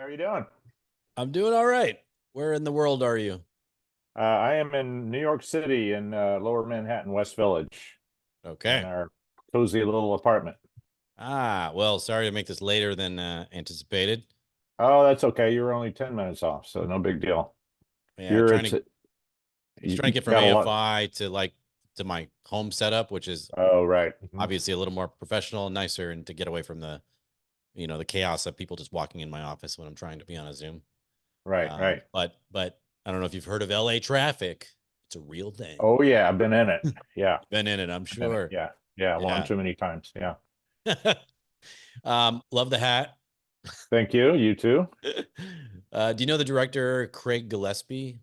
are you doing? I'm doing all right. Where in the world are you? I am in New York City in Lower Manhattan, West Village, in Okay. our cozy little apartment. Well, sorry to make this later than anticipated. Oh, that's okay. You were only 10 minutes off, so no big deal. Yeah, You're trying it's to just trying to you get from got a lot. AFI to to my home setup, which is Oh, right. Mhm. obviously a little more professional and nicer, and to get away from the chaos of people just walking in my office when I'm trying to be on a Zoom. Right, right. But I don't know if you've heard of LA traffic. It's a real thing. Oh yeah, I've been in it. Yeah, Been in it, I'm I've been in it. sure. Yeah. Yeah, one Yeah. too many times. Yeah. Love the hat. Thank you. You too. Do you know the director Craig Gillespie?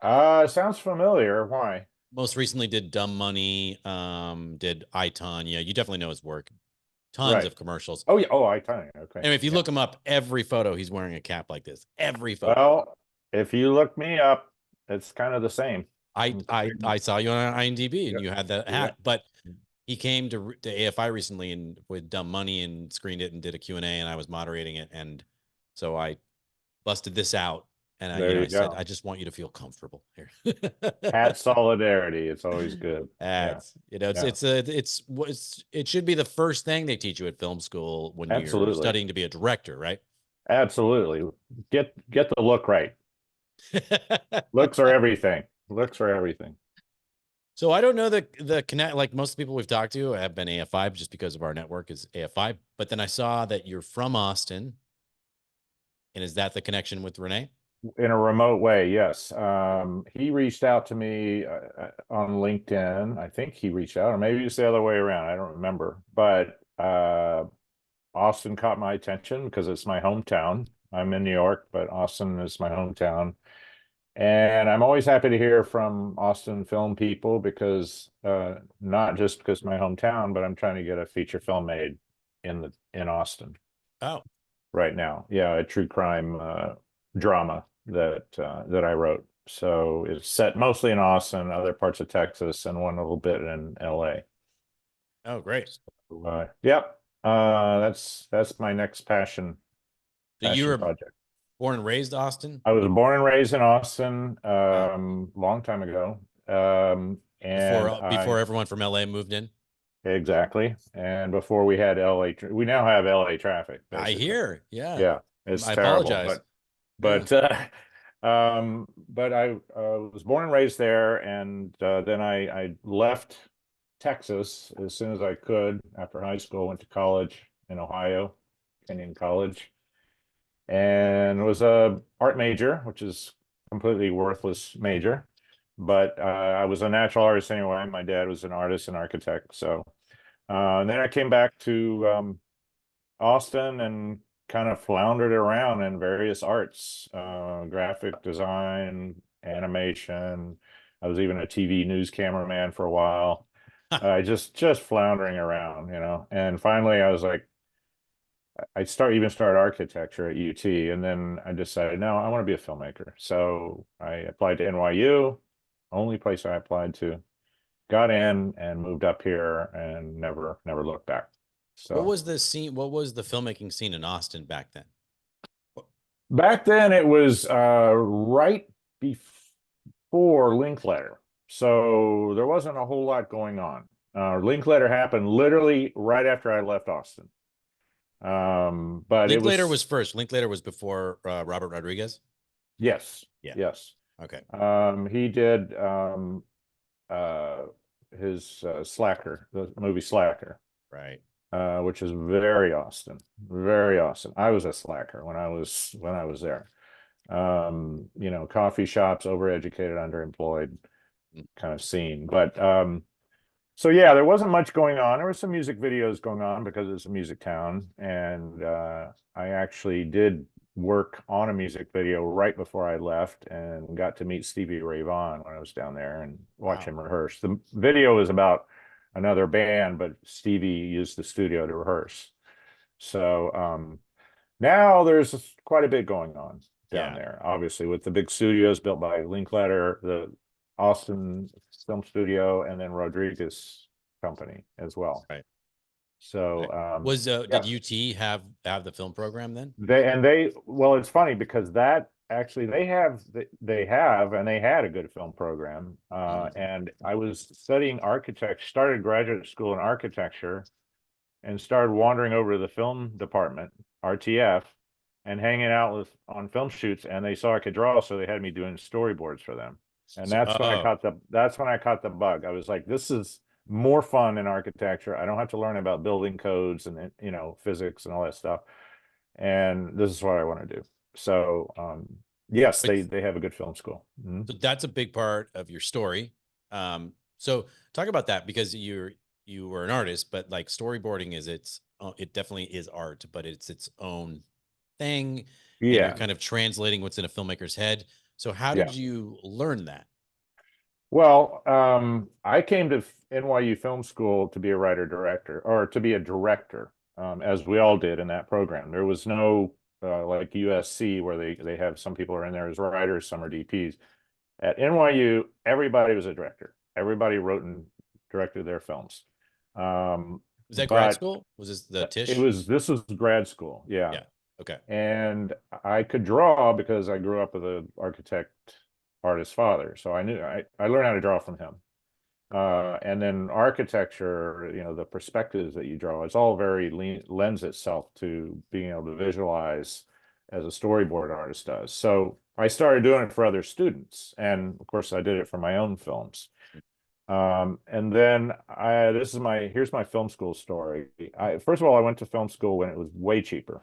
Sounds familiar. Why? Most recently did Dumb Money, did I, Tonya. You definitely know his work. Tons Right. of commercials. Oh yeah. Oh, I tell you. Okay. And if you Yeah. look him up, every photo he's wearing a cap like this. Every photo. Well, if you look me up, it's kind of the same. I saw you on IMDb and Yeah. you had that Yeah. hat, but he came to AFI recently and with Dumb Money and screened it and did a Q&A, and I was moderating it, and so I busted this out, and There I you said, go. I just want you to feel comfortable here. Hat solidarity. It's always good. Yeah. Ads. Yeah. It should be the first thing they teach you at film school when you're Absolutely. studying to be a director, right? Absolutely. Get the look right. Looks are everything. Looks are everything. So I don't know the connect, like most people we've talked to have been AFI just because of our network is AFI. But then I saw that you're from Austin, and is that the connection with Renee? In a remote way, yes. He reached out to me on LinkedIn. I think he reached out, or maybe it's the other way around. I don't remember. But Austin caught my attention because it's my hometown. I'm in New York, but Austin is my hometown. And I'm always happy to hear from Austin film people because not just because my hometown, but I'm trying to get a feature film made in Austin Oh, right now. Yeah, a true crime drama that I wrote. So it's set mostly in Austin, other parts of Texas, and one little bit in LA. oh, great. So, yep. That's my next So you passion were project. born and raised Austin? I was born and raised in Austin, Wow. long time ago. Before And before I everyone from LA moved in? exactly. And before we had LA, we now have LA traffic, I basically. hear. Yeah. Yeah, it's I terrible. apologize. Yeah. But but I was born and raised there, and then I left Texas as soon as I could after high school. Went to college in Ohio, Kenyon College, and was a art major, which is completely worthless major. But I was a natural artist anyway. My dad was an artist and architect. So and then I came back to Austin and kind of floundered around in various arts, graphic design, animation. I was even a TV news cameraman for a while. Just floundering around, you know. And finally, I was like, even started architecture at UT, and then I decided, no, I want to be a filmmaker. So I applied to NYU, only place I applied to, got in and moved up here and never looked back. What So was the scene? What was the filmmaking scene in Austin back then? back then it was right before Linkletter. So there wasn't a whole lot going on. Linkletter happened literally right after I left Austin. But it Linklater was was first. Linklater was before Robert Rodriguez. yes, Yeah. yes. Okay. He did uh his Slacker, the movie Slacker, Right. which is very Austin, very Austin. I was a slacker when I was there. You know, coffee shops, overeducated, underemployed Mm. kind of scene. But so yeah, there wasn't much going on. There were some music videos going on because it's a music town, and I actually did work on a music video right before I left, and got to meet Stevie Ray Vaughan when I was down there and watch Wow. him rehearse. The video is about another band, but Stevie used the studio to rehearse. So now there's quite a bit going on down Yeah. there, obviously, with the big studios built by Linkletter, the Austin Film Studio, and then Rodriguez Company as well. Right. So, Right. Was yeah, did UT have the film program then? well, it's funny because that actually they have, and they had a good film program. Mhm. And I was studying architecture, started graduate school in architecture, and started wandering over to the film department, RTF, and hanging out with on film shoots. And they saw I could draw, so they had me doing storyboards for them. And So, oh, that's when I caught the bug. I was like, this is more fun in architecture. I don't have to learn about building codes and physics and all that stuff. And this is what I want to do. So yes, but they have a good film school. Mhm. so that's a big part of your story. So talk about that because you were an artist, but like storyboarding is it definitely is art, but it's its own thing, and you're Yeah, kind of translating what's in a filmmaker's head. So how did yeah. you learn that? Well, I came to NYU Film School to be a writer director, or to be a director, as we all did in that program. There was no like USC where they have some people are in there as writers, some are DPs. At NYU, everybody was a director. Everybody wrote and directed their films. Was that grad But school? Was this the it Tisch? was this was grad school, yeah. Yeah. Okay. And I could draw because I grew up with an architect artist father. So I learned how to draw from him. And then architecture, the perspectives that you draw, it's all very lends itself to being able to visualize as a storyboard artist does. So I started doing it for other students. And of course, I did it for my own films. And then here's my film school story. First of all, I went to film school when it was way cheaper,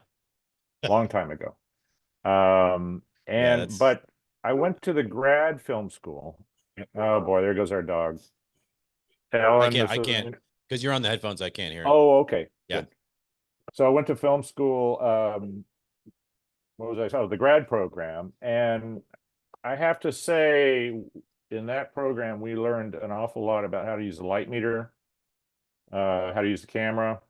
long time ago. Yeah, But I went to the grad film school. Oh boy, there goes our dog. Ellen, I can't because you're on the headphones. I can't hear it. oh, okay, Yeah. good. So I went to film school, what was I saying? Oh, the grad program. And I have to say, in that program, we learned an awful lot about how to use the light meter, how to use the camera.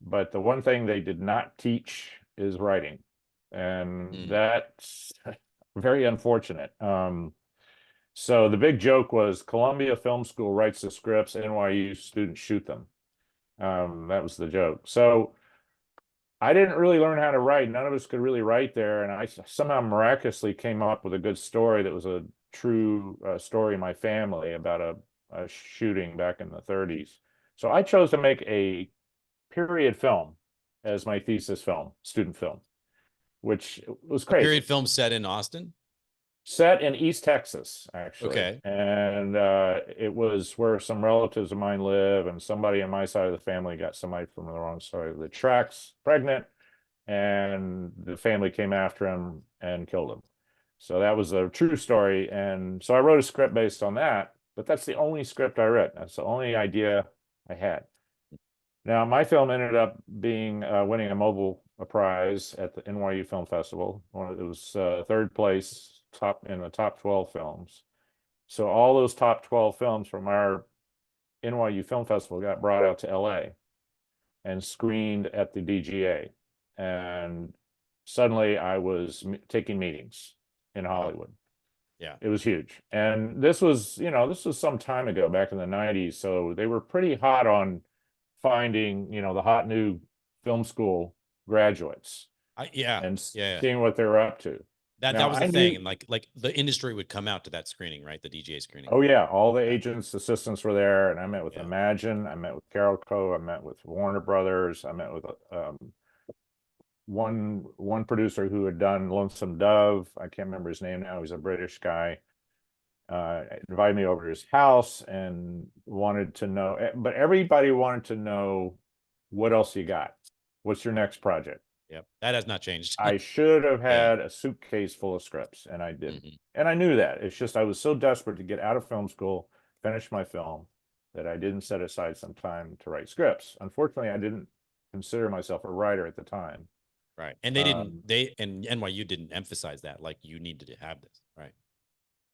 But the one thing they did not teach is writing. And Mm. that's very unfortunate. So the big joke was Columbia Film School writes the scripts, NYU students shoot them. That was the joke. So I didn't really learn how to write. None of us could really write there. And I somehow miraculously came up with a good story that was a true story in my family about a shooting back in the 30s. So I chose to make a period film as my thesis film, student film, which was A period crazy. film set in Austin. Set in East Texas, actually. Okay. And it was where some relatives of mine live, and somebody on my side of the family got somebody from the wrong side of the tracks pregnant, and the family came after him and killed him. So that was a true story. And so I wrote a script based on that, but that's the only script I wrote. That's the only idea I had. Now, my film ended up being winning a prize at the NYU Film Festival. It was third place top in the top 12 films. So all those top 12 films from our NYU Film Festival got brought out to LA and screened at the DGA. And suddenly I was taking meetings in Wow. Hollywood. Yeah. It was huge. And this was some time ago, back in the 90s. So they were pretty hot on finding, the hot new film school graduates Yeah. and Yeah. seeing what they were up to. That Now was the I thing, knew, and like the industry would come out to that screening, right? The DJ screening. oh yeah, all the Yeah. agents, assistants were there, and I met with Yeah. Imagine, I met with Carol Co, I met with Warner Brothers, I met with one producer who had done Lonesome Dove. I can't remember his name now. He's a British guy. Invited me over to his house and wanted to know, but everybody wanted to know, what else you got? What's your next project? Yep. That has not changed. I should have Yeah. had a suitcase full of scripts, and I didn't. Mhm. And I knew that. It's just I was so desperate to get out of film school, finish my film, that I didn't set aside some time to write scripts. Unfortunately, I didn't consider myself a writer at the time. Right. And Um, they and NYU didn't emphasize that, like you needed to have this, right?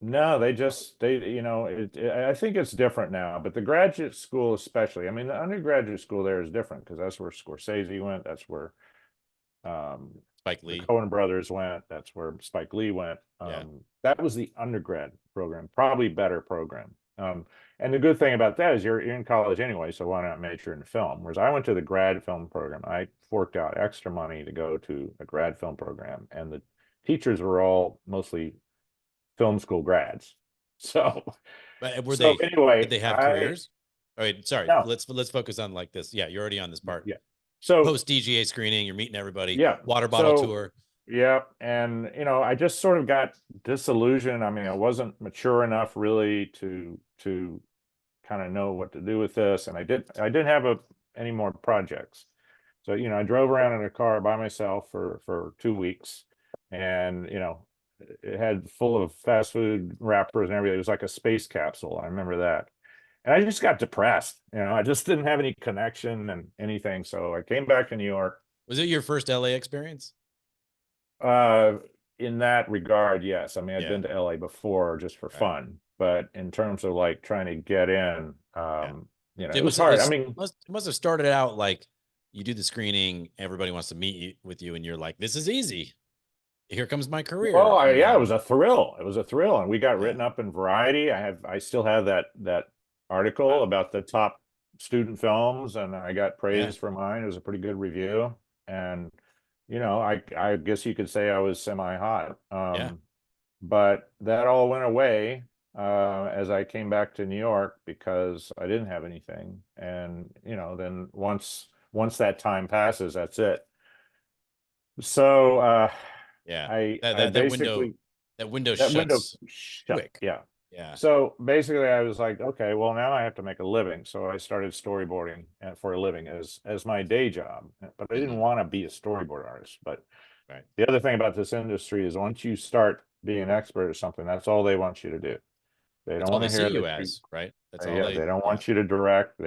no, I think it's different now, but the graduate school especially, I mean, the undergraduate school there is different because that's where Scorsese went, that's where Spike the Lee. Coen brothers went. That's where Spike Lee went. Yeah. That was the undergrad program, probably better program. And the good thing about that is you're in college anyway, so why not major in film? Whereas I went to the grad film program. I forked out extra money to go to a grad film program, and the teachers were all mostly film school grads. So, But so did anyway, they have I careers? All right, sorry. no, Let's focus on like this. Yeah, you're already on this part. yeah. So Post DGA screening, you're meeting everybody, yeah, water bottle so tour. yeah, and I just sort of got disillusioned. I mean, I wasn't mature enough really to kind of know what to do with this, and I didn't have any more projects. So, I drove around in a car by myself for 2 weeks, and it had full of fast food wrappers and everything. It was like a space capsule. I remember that. And I just got depressed. I just didn't have any connection and anything. So I came back to New York. Was it your first LA experience? Uh, in that regard, yes. I mean, I'd Yeah. been to LA before just for Right. fun, but in terms of like trying to get in, Yeah. it was hard. I mean, it must have started out like you do the screening, everybody wants to meet with you, and you're like, this is easy. Here comes my career. well, And yeah, it then, was a thrill. It was a thrill, and we got yeah, written up in Variety. I still have that article wow, about the top student films, and I got yeah, praised for mine. It was a pretty good review, and I guess you could say I was semi-hot. yeah. But that all went away as I came back to New York because I didn't have anything, and then once that time passes, that's it. So Yeah. I That I that that window basically that window that window shuts shut. quick. Yeah. Yeah. So basically, I was like, okay, well now I have to make a living. So I started storyboarding for a living as my day job. But I didn't Hmm. want to be a storyboard artist. But Right. the other thing about this industry is once you start being an expert at something, that's all they want you to do. They That's don't all want they to see hear you that you, as, right? That's all yeah, they they, don't yeah. want you to direct.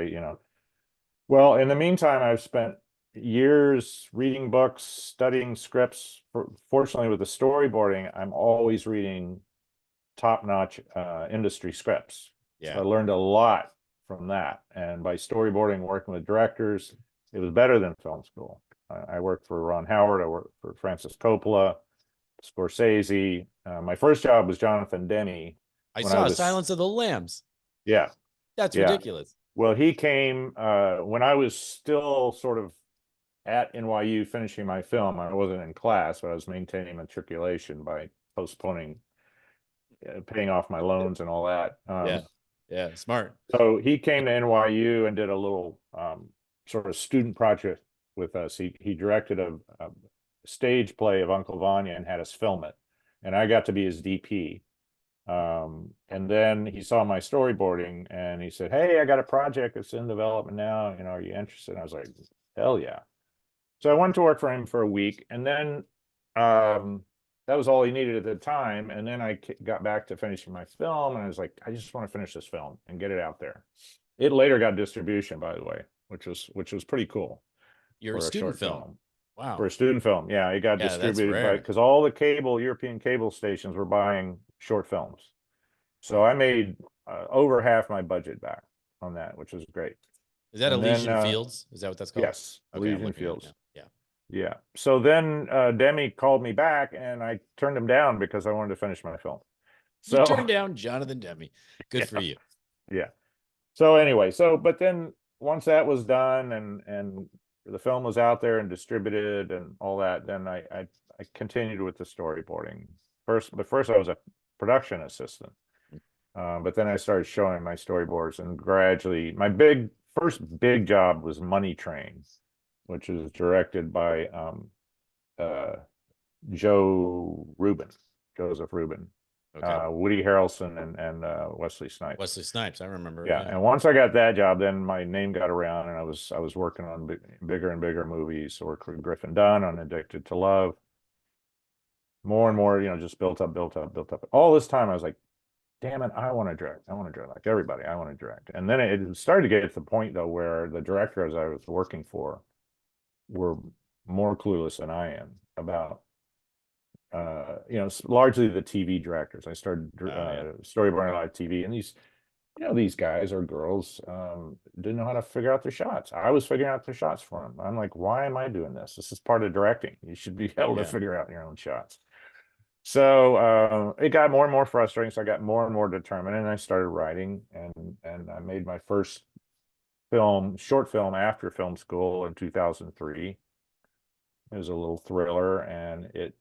Well, in the meantime, I've spent years reading books, studying scripts. Fortunately, with the storyboarding, I'm always reading top-notch industry scripts. So Yeah. I learned a lot from that. And by storyboarding, working with directors, it was better than film school. I worked for Ron Howard. I worked for Francis Coppola, Scorsese. My first job was Jonathan Demme I when I saw was, Silence of the Lambs. yeah, That's yeah. ridiculous. Well, he came when I was still sort of at NYU finishing my film. I wasn't in class, but I was maintaining matriculation by postponing paying off my loans and all that. Yeah. Yeah. Smart. So he came to NYU and did a little sort of student project with us. He directed a stage play of Uncle Vanya and had us film it, and I got to be his DP. And then he saw my storyboarding and he said, "Hey, I got a project that's in development now. Are you interested?" And I was like, "Hell yeah!" So I went to work for him for a week, and then um, that was all he needed at the time. And then I got back to finishing my film, and I was like, I just want to finish this film and get it out there. It later got distribution, by the way, which was pretty cool You're a for a student short film. film. For Wow. a student film, yeah, it got Yeah, that's distributed by rare. because all the European cable stations were buying short films. So I made over half my budget back on that, which was great. Is that And then Elysian Fields? Is that what that's called? yes, Okay, I'm Elysian looking at it now. Fields. Yeah. Yeah. So then Demi called me back and I turned him down because I wanted to finish my film. You So turned down Jonathan Demme. Good for yeah, you. yeah. So anyway, but then once that was done and the film was out there and distributed and all that, then I continued with the storyboarding. First I was a production assistant. But then I started showing my storyboards and gradually my first big job was Money Train, which was directed by uh, Joe Rubin, Joseph Rubin, Okay. Woody Harrelson, and Wesley Snipes. Wesley Snipes, I remember. Yeah, Yeah. and once I got that job, then my name got around, and I was working on bigger and bigger movies. I worked with Griffin Dunn on Addicted to Love. More and more, just built up, built up, built up. All this time, I was like, damn it, I want to direct. I want to direct like everybody. I want to direct. And then it started to get to the point though where the directors I was working for were more clueless than I am about largely the TV directors. I started Oh, yeah. storyboarding a lot of TV, and these guys or girls didn't know how to figure out their shots. I was figuring out their shots for them. I'm like, why am I doing this? This is part of directing. You should be able to Yeah. figure out your own shots. So it got more and more frustrating. So I got more and more determined, and I started writing, and I made my first short film after film school in 2003. It was a little thriller, and it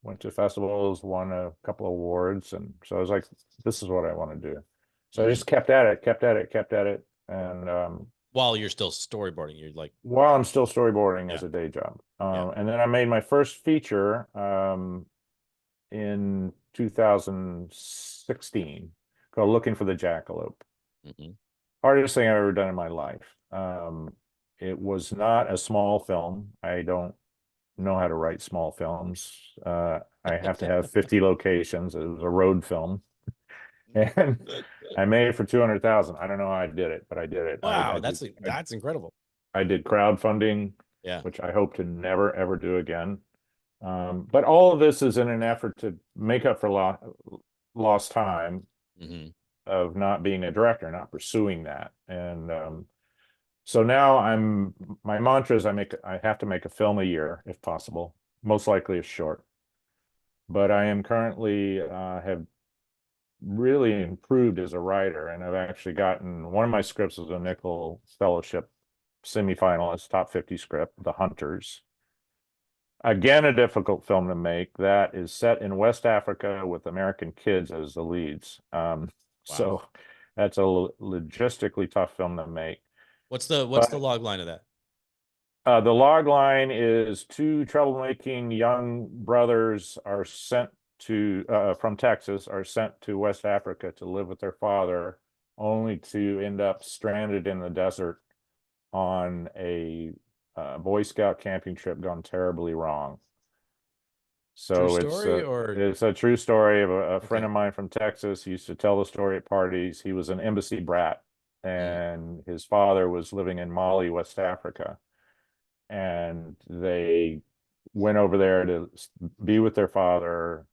went to festivals, won a couple of awards, and so I was like, "This is what I want to do." So I Hmm. just kept at it, kept at it, kept at it, and While you're still storyboarding, you're like, while I'm still storyboarding yeah, as a day job. yeah. And then I made my first feature in 2016 called Looking for the Jackalope. Hmm. Hardest thing I've ever done in my life. It was not a small film. I don't know how to write small films. I have to have 50 locations. It was a road film. And I made it for 200,000. I don't know how I did it, but I did it. Wow, that's incredible. I did crowdfunding, Yeah. which I hope to never ever do again. But all of this is in an effort to make up for lost time Hmm. of not being a director, not pursuing that. And so now my mantra is I have to make a film a year if possible, most likely a short. But I am currently have really improved as a writer, and I've actually gotten one of my scripts was a Nickel Fellowship semifinalist, top 50 script, The Hunters. Again, a difficult film to make that is set in West Africa with American kids as the leads. Wow. So that's a logistically tough film to make. What's the But log line of that? the log line is two troublemaking young brothers are sent to from Texas are sent to West Africa to live with their father, only to end up stranded in the desert on a Boy Scout camping trip gone terribly wrong. True So story or it's a true story of a friend okay. of mine from Texas. He used to tell the story at parties. He was an embassy brat, Mm. and his father was living in Mali, West Africa, and they went over there to be with their father,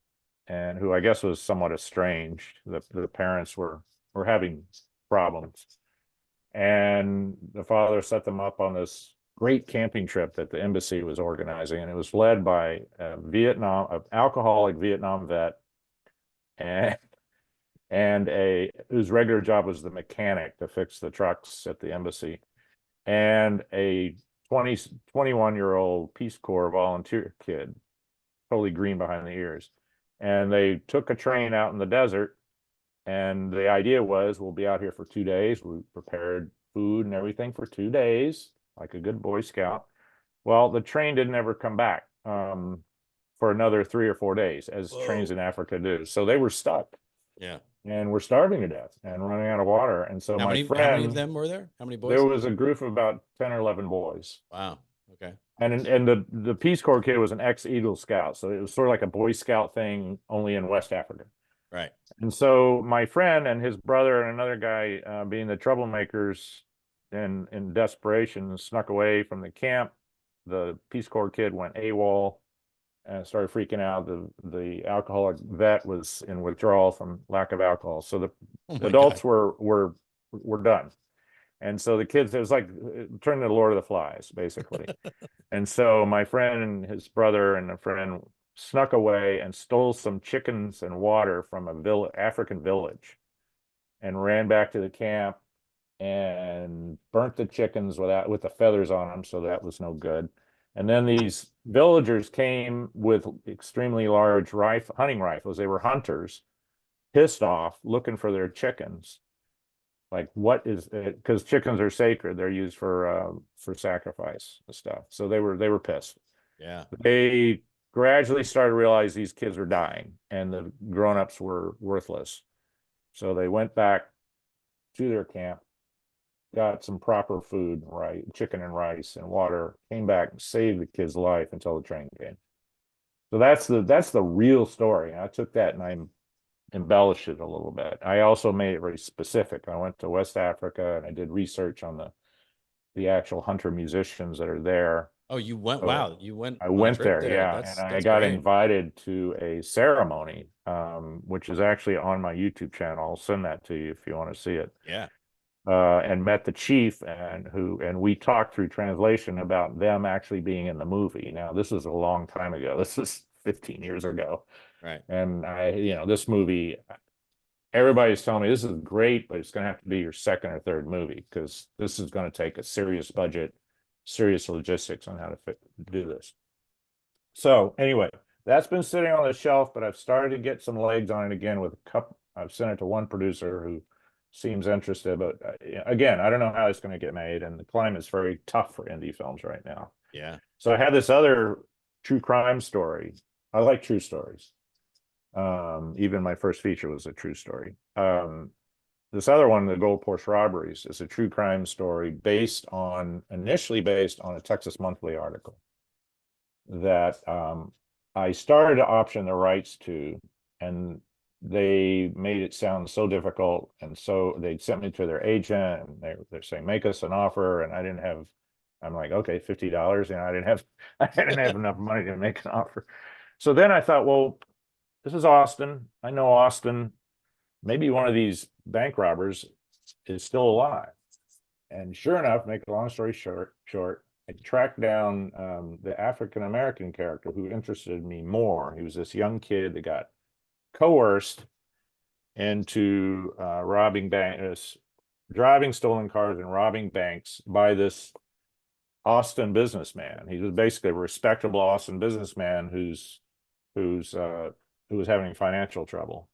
and who I guess was somewhat estranged. The parents were having problems, and the father set them up on this great camping trip that the embassy was organizing, and it was led by an alcoholic Vietnam vet, and whose regular job was the mechanic to fix the trucks at the embassy, and a 21-year-old Peace Corps volunteer kid, totally green behind the ears. And they took a train out in the desert, and the idea was we'll be out here for 2 days. We prepared food and everything for 2 days, like a good Boy Scout. Well, the train didn't ever come back for another 3 or 4 days, as trains Whoa. in Africa do. So they were stuck Yeah. and were starving to death and running out of water. And so my How many of friend, them were there? How many there boys? was a group of about 10 or 11 boys. Wow. Okay. And the Peace Corps kid was an ex-Eagle Scout. So it was sort of like a Boy Scout thing, only in West Africa. Right. And so my friend and his brother and another guy, being the troublemakers and in desperation, snuck away from the camp. The Peace Corps kid went AWOL and started freaking out. The alcoholic vet was in withdrawal from lack of alcohol. So Oh the my God. adults were done. And so the kids, it was like turning to Lord of the Flies, basically. And so my friend and his brother and a friend snuck away and stole some chickens and water from a African village and ran back to the camp and burnt the chickens with the feathers on them, so that was no good. And then these villagers came with extremely large hunting rifles. They were hunters, pissed off, looking for their chickens. Like, what is it? Because chickens are sacred; they're used for sacrifice and stuff. So they were pissed. Yeah. They gradually started to realize these kids were dying and the grown-ups were worthless. So they went back to their camp, got some proper food, right, chicken and rice and water, came back and saved the kid's life until the train came. So that's the real story. I took that and I embellished it a little bit. I also made it very specific. I went to West Africa and I did research on the actual hunter musicians that are there. Oh, you went, So wow, you went I on a went trip there, there. yeah, and I That's got great. invited to a ceremony, which is actually on my YouTube channel. I'll send that to you if you want to see it. Yeah. And met the chief and we talked through translation about them actually being in the movie. Now, this is a long time ago. This is 15 years ago. Right. And this movie, everybody's telling me this is great, but it's going to have to be your second or third movie because this is going to take a serious budget, serious logistics on how to do this. So anyway, that's been sitting on the shelf, but I've started to get some legs on it again with a couple. I've sent it to one producer who seems interested, but again, I don't know how it's going to get made, and the climate is very tough for indie films right now. Yeah. So I had this other true crime story. I like true stories. Even my first feature was a true story. This other one, the Gold Porsche robberies, is a true crime story initially based on a Texas Monthly article that I started to option the rights to, and they made it sound so difficult, and so they sent me to their agent, and they're saying make us an offer, and I'm like, okay, $50, I didn't have enough money to make an offer. So then I thought, well, this is Austin. I know Austin. Maybe one of these bank robbers is still alive. And sure enough, make a long story short, I tracked down the African American character who interested me more. He was this young kid that got coerced into driving stolen cars and robbing banks by this Austin businessman. He was basically a respectable Austin businessman who was having financial trouble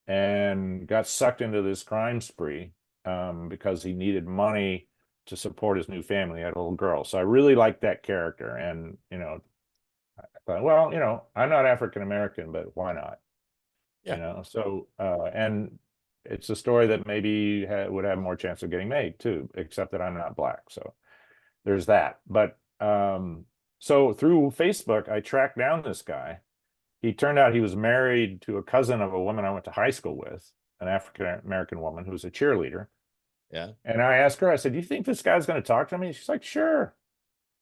and got sucked into this crime spree because he needed money to support his new family. He had a little girl. So I really liked that character. And, I thought, well, I'm not African American, but why not? Yeah. So, and it's a story that maybe would have more chance of getting made too, except that I'm not Black. So there's that. But so through Facebook, I tracked down this guy. He turned out he was married to a cousin of a woman I went to high school with, an African American woman who was a cheerleader. Yeah. And I asked her, I said, do you think this guy's going to talk to me? She's like, sure,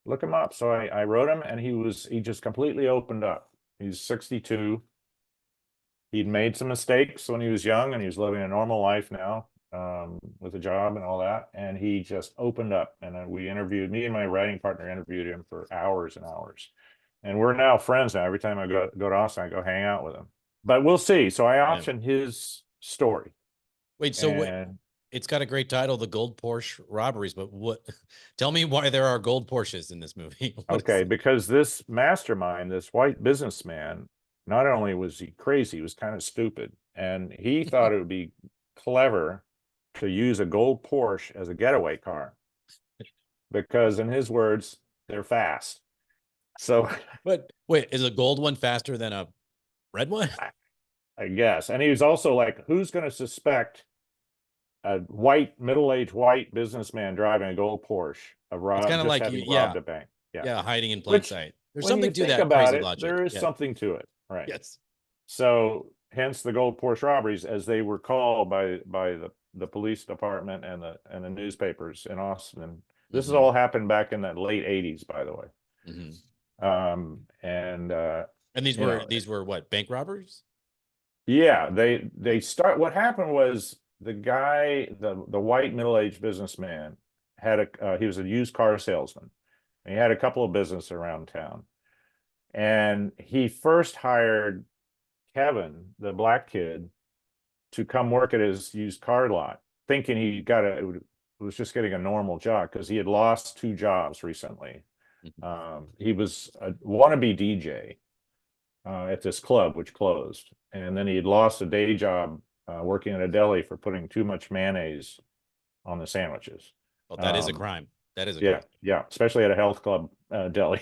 look him up. So I wrote him, and he just completely opened up. He's 62. He'd made some mistakes when he was young, and he was living a normal life now with a job and all that. And he just opened up, and me and my writing partner interviewed him for hours and hours. And we're now friends now. Every time I go to Austin, I go hang out with him. But we'll see. So I optioned his story. Wait, so what? It's got a great title, The Gold Porsche Robberies, but tell me why there are gold Porsches in this movie. Okay, because this mastermind, this white businessman, not only was he crazy, he was kind of stupid. And he thought it would be clever to use a gold Porsche as a getaway car. Because in his words, they're fast. So, but wait, is a gold one faster than a red one? I guess. And he was also like, who's going to suspect a middle-aged white businessman driving a gold Porsche It's kind of like, robbed a bank? Yeah, hiding in plain sight. There's When something you to think that about crazy it, logic. there is something to it, right? Yes. So hence the gold Porsche robberies, as they were called by the police department and the newspapers in Austin. And this has all happened back in the late 80s, by the way. And these were what, bank robberies? Yeah, what happened was the guy, the white middle-aged businessman he was a used car salesman. And he had a couple of businesses around town. And he first hired Kevin, the Black kid, to come work at his used car lot, thinking was just getting a normal job because he had lost 2 jobs recently. He was a wannabe DJ at this club, which closed. And then he had lost a day job working at a deli for putting too much mayonnaise on the sandwiches. Well, that is a crime. That is a crime. Yeah, especially at a health club deli.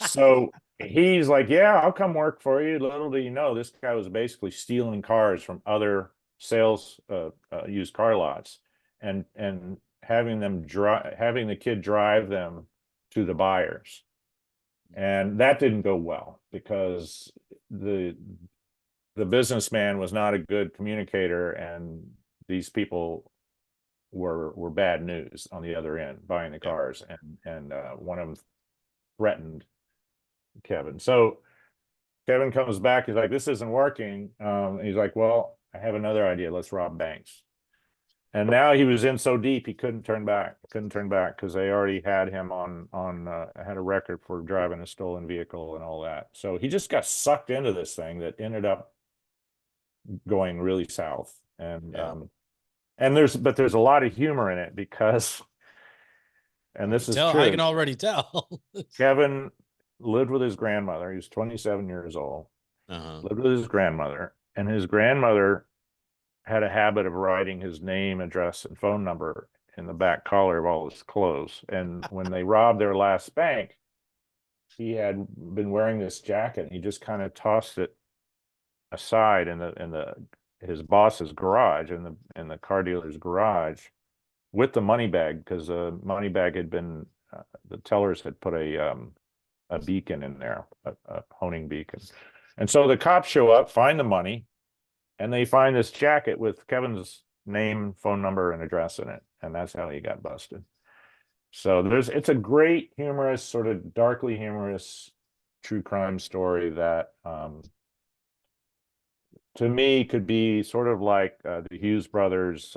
So he's like, yeah, I'll come work for you. Little do you know, this guy was basically stealing cars from other sales used car lots and having the kid drive them to the buyers. And that didn't go well because the businessman was not a good communicator, and these people were bad news on the other end buying the cars, and one of them threatened Kevin. So Kevin comes back, he's like, this isn't working. He's like, well, I have another idea, let's rob banks. And now he was in so deep he couldn't turn back. Couldn't turn back because they already had him on had a record for driving a stolen vehicle and all that. So he just got sucked into this thing that ended up going really south. Yeah. And there's a lot of humor in it because, and this is I true, can already tell. Kevin lived with his grandmother. He was 27 years old. Uh-huh. Lived with his grandmother, and his grandmother had a habit of writing his name, address, and phone number in the back collar of all his clothes. And when they robbed their last bank, he had been wearing this jacket, and he just kind of tossed it aside in the his boss's garage, in the car dealer's garage, with the money bag, because the money bag had been the tellers had put a beacon in there, a honing beacon. And so the cops show up, find the money, and they find this jacket with Kevin's name, phone number, and address in it. And that's how he got busted. So it's a great humorous, sort of darkly humorous true crime story that to me could be sort of like the Hughes brothers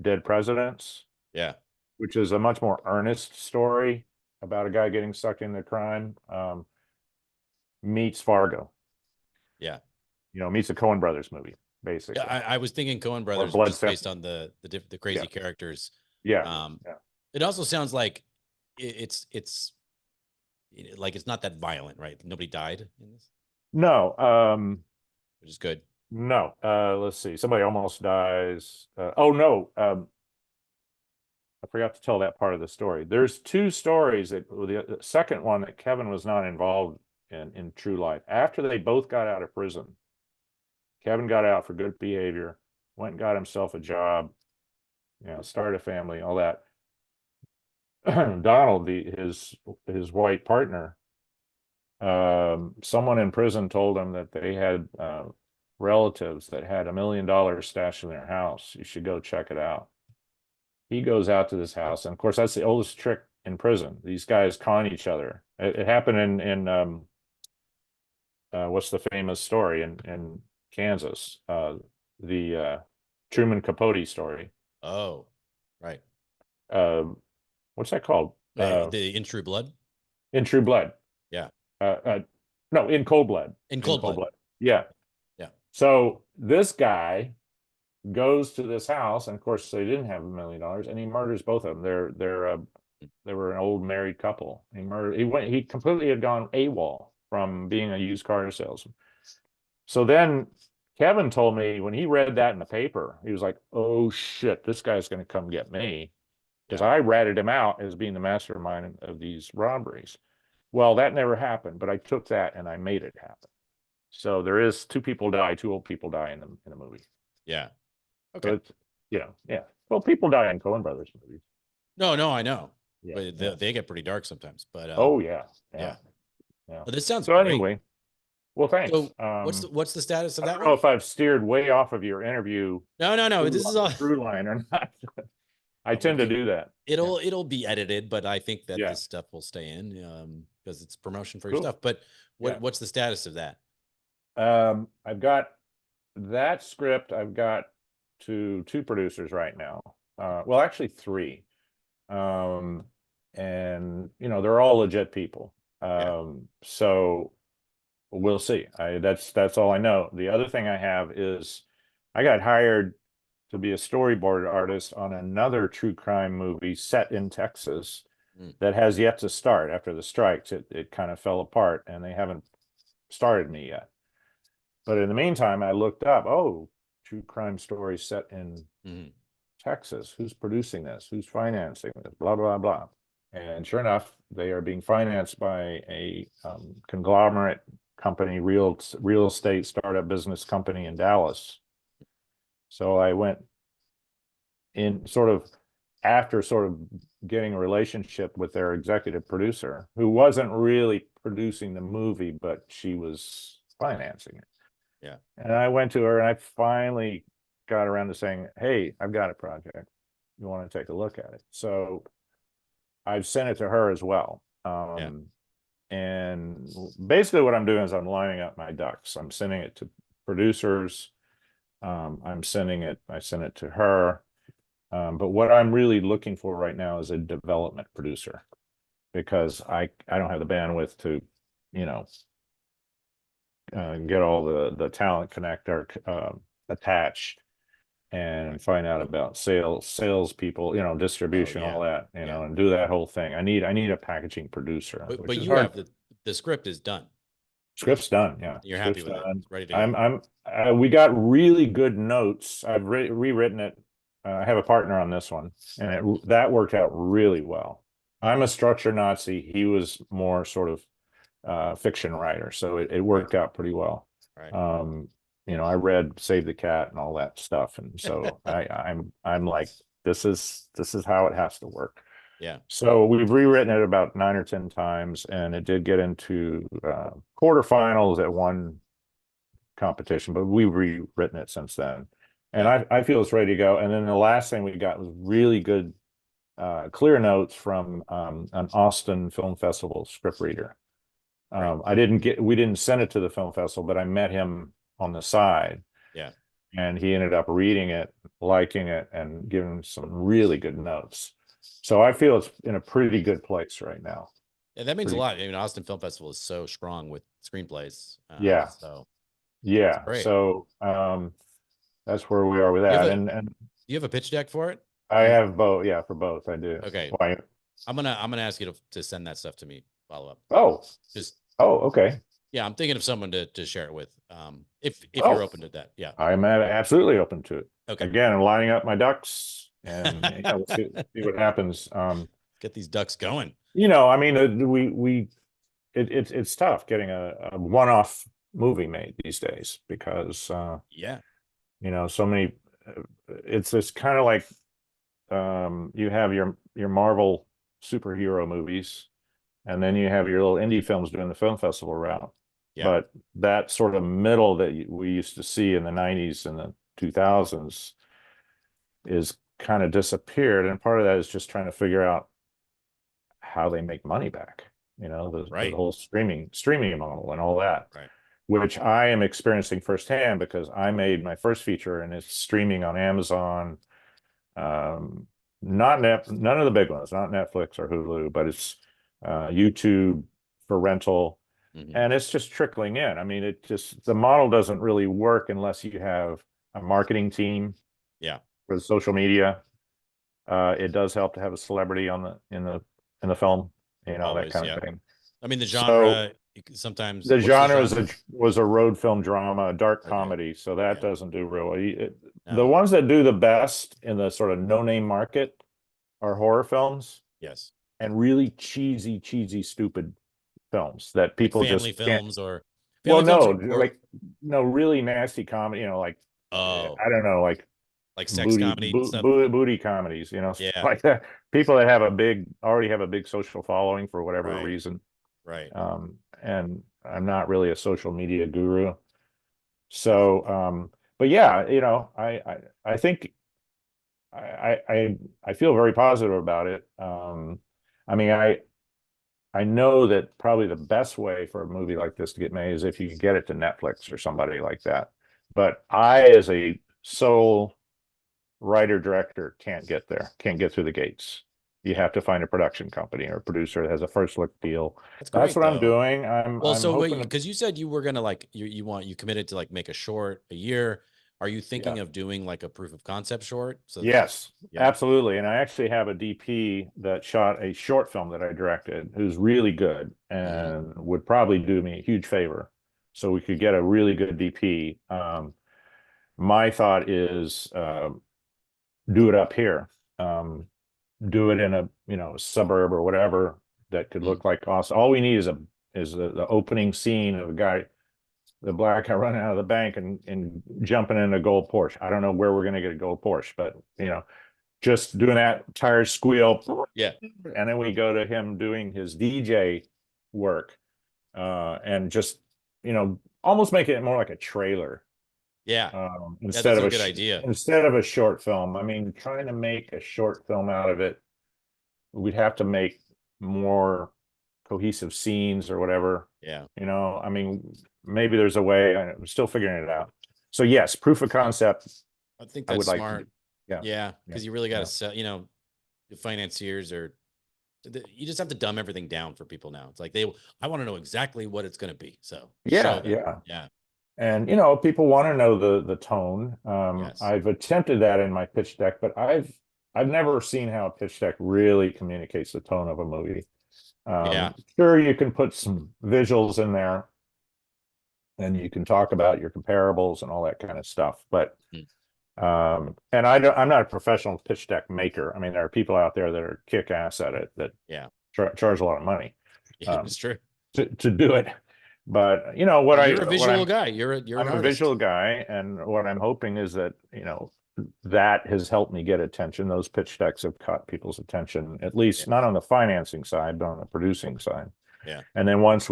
Dead Presidents, Yeah. which is a much more earnest story about a guy getting sucked into crime, meets Fargo. Yeah. Meets a Coen Brothers movie, Yeah. basically. I was thinking Coen Or Brothers Blood just based Simple. on the crazy characters. Yeah. Um, Yeah. it also sounds like it's like it's not that violent, right? Nobody died in this, No, which is good. no. Let's see. Somebody almost dies. Oh no. I forgot to tell that part of the story. There's two stories that the second one that Kevin was not involved in true life. After they both got out of prison, Kevin got out for good behavior, went and got himself a job, started a family, all that. Donald, his white partner, someone in prison told him that they had relatives that had $1 million stashed in their house. You should go check it out. He goes out to this house, and of course, that's the oldest trick in prison. These guys con each other. It happened in what's the famous story in Kansas? The Truman Capote story. Oh, right. Um, what's that called? The In True Blood. In True Blood. Yeah. No, In Cold Blood. In Cold Blood. Yeah. Yeah. So this guy goes to this house, and of course they didn't have $1 million, and he murders both of them. They were an old married couple. He completely had gone AWOL from being a used car salesman. So then Kevin told me when he read that in the paper, he was like, "Oh shit, this guy's going to come get me," because I ratted him out as being the mastermind of these robberies. Well, that never happened, but I took that and I made it happen. So there is two people die, two old people die in the movie. Yeah. Okay. So it's, yeah. Well, people die in Coen Brothers movies. No, I know. Yeah, But they get pretty dark sometimes. But oh yeah. But this sounds so great. anyway, well, thanks. So what's the status of I that don't one? know if I've steered way off of your interview. No. This is all through line or not. I tend to do that. It'll be edited, but I think that Yeah. this stuff will stay in because it's promotion for your Cool. stuff. But what's the status of that? I've got that script. I've got two producers right now. Well, actually three. And they're all legit people. So we'll see. That's all I know. The other thing I have is I got hired to be a storyboard artist on another true crime movie set in Texas that has yet to start. After the strikes, it kind of fell apart, and they haven't started me yet. But in the meantime, I looked up, true crime story set in Texas. Who's producing this? Who's financing this? Blah, blah, blah. And sure enough, they are being financed by a conglomerate company, real estate startup business company in Dallas. So I went in after getting a relationship with their executive producer, who wasn't really producing the movie, but she was financing it. Yeah. And I went to her and I finally got around to saying, "Hey, I've got a project. You want to take a look at it?" So I've sent it to her as well. And basically what I'm doing is I'm lining up my ducks. I'm sending it to producers. I sent it to her. But what I'm really looking for right now is a development producer, because I don't have the bandwidth to, you know, get all the talent connector attached and find out about salespeople, you know, distribution, yeah. all that, you Yeah. know, and do that whole thing. I need a packaging producer, But which is you hard. have the script is done. Script's done, yeah. You're happy Script's with it. done. It's ready to go. We got really good notes. I've rewritten it. I have a partner on this one, and that worked out really well. I'm a structure Nazi. He was more sort of fiction writer, so it worked out pretty well. Right. You know, I read Save the Cat and all that stuff, and so I'm like, this is how it has to work. Yeah. So we've rewritten it about 9 or 10 times, and it did get into quarterfinals at one competition, but we've rewritten it since then. And Yeah. I feel it's ready to go. And then the last thing we got was really good clear notes from an Austin Film Festival script reader. We didn't send it to the film festival, but I met him on the side. Yeah. And he ended up reading it, liking it, and giving some really good notes. So I feel it's in a pretty good place right now. Yeah, that means a lot. I mean, Austin Film Festival is so strong with screenplays. Yeah. So Yeah. great. So that's where we are with that. And you have a pitch deck for it? I have both. Yeah, for both. I do. Okay. Why? I'm gonna ask you to send that stuff to me. Follow up. Oh. Just. Oh, okay. Yeah, I'm thinking of someone to share it with. If you're open to that, yeah. I'm absolutely open to it. Okay. Again, I'm lining up my ducks, and we'll see what happens. Get these ducks going. You know, I mean, it's tough getting a one-off movie made these days, because yeah, you know, so many. It's this kind of like you have your Marvel superhero movies, and then you have your little indie films doing the film festival route. Yeah. But that sort of middle that we used to see in the 90s and the 2000s is kind of disappeared. And part of that is just trying to figure out how they make money back, you know, the whole streaming model and all that, which I am experiencing firsthand, because I made my first feature and it's streaming on Amazon. None of the big ones, not Netflix or Hulu, but it's YouTube for rental. And it's just trickling in. I mean, the model doesn't really work unless you have a marketing team. Yeah. For the social media. It does help to have a celebrity in the film, you know, always, that kind of thing. I mean, the genre sometimes the genre was a road film drama, a dark comedy, so that doesn't do real well. The ones that do the best in the sort of no-name market are horror films. Yes. And really cheesy, stupid films that people like family just films or really nasty comedy, you know, like I don't know, like sex comedy stuff. Booty comedies, you know, like that. People that already have a big social following for whatever reason. Right. And I'm not really a social media guru. So but yeah, you know, I think I feel very positive about it. I mean, I know that probably the best way for a movie like this to get made is if you can get it to Netflix or somebody like that. But I, as a sole writer director, can't get through the gates. You have to find a production company or a producer that has a first look deal. That's what I'm doing. I'm hoping because you said you were gonna you committed to make a short a year. Are you thinking of doing like a proof of concept short? So yes, absolutely. And I actually have a DP that shot a short film that I directed, who's really good and would probably do me a huge favor. So we could get a really good DP. My thought is do it up here. Do it in a suburb or whatever that could look like Austin. All we need is the opening scene of a guy, the black guy running out of the bank and jumping in a gold Porsche. I don't know where we're going to get a gold Porsche, but just doing that, tires squeal. Yeah. And then we go to him doing his DJ work, and just, almost make it more like a trailer. Yeah. Instead of a good idea. Instead of a short film. I mean, trying to make a short film out of it, we'd have to make more cohesive scenes or whatever. Yeah. I mean, maybe there's a way. I'm still figuring it out. So yes, proof of concept. I think that's smart. Yeah. Yeah, Yeah. because you really got to Yeah. sell. The financiers are. You just have to dumb everything down for people now. It's like I want to know exactly what it's going to be. So show Yeah. them. Yeah. Yeah. And people want to know the tone. Yes. I've attempted that in my pitch deck, but I've never seen how a pitch deck really communicates the tone of a movie. Yeah. Sure, you can put some visuals in there, and you can talk about your comparables and all that kind of stuff. But Mm. and I'm not a professional pitch deck maker. I mean, there are people out there that are kick ass at it that Yeah. charge a lot of money Yeah. It's true. to do it. But You're a visual guy. You're an I'm a artist. visual guy, and what I'm hoping is that that has helped me get attention. Those pitch decks have caught people's attention, at Yeah. least not on the financing side, but on the producing side. Yeah. And then once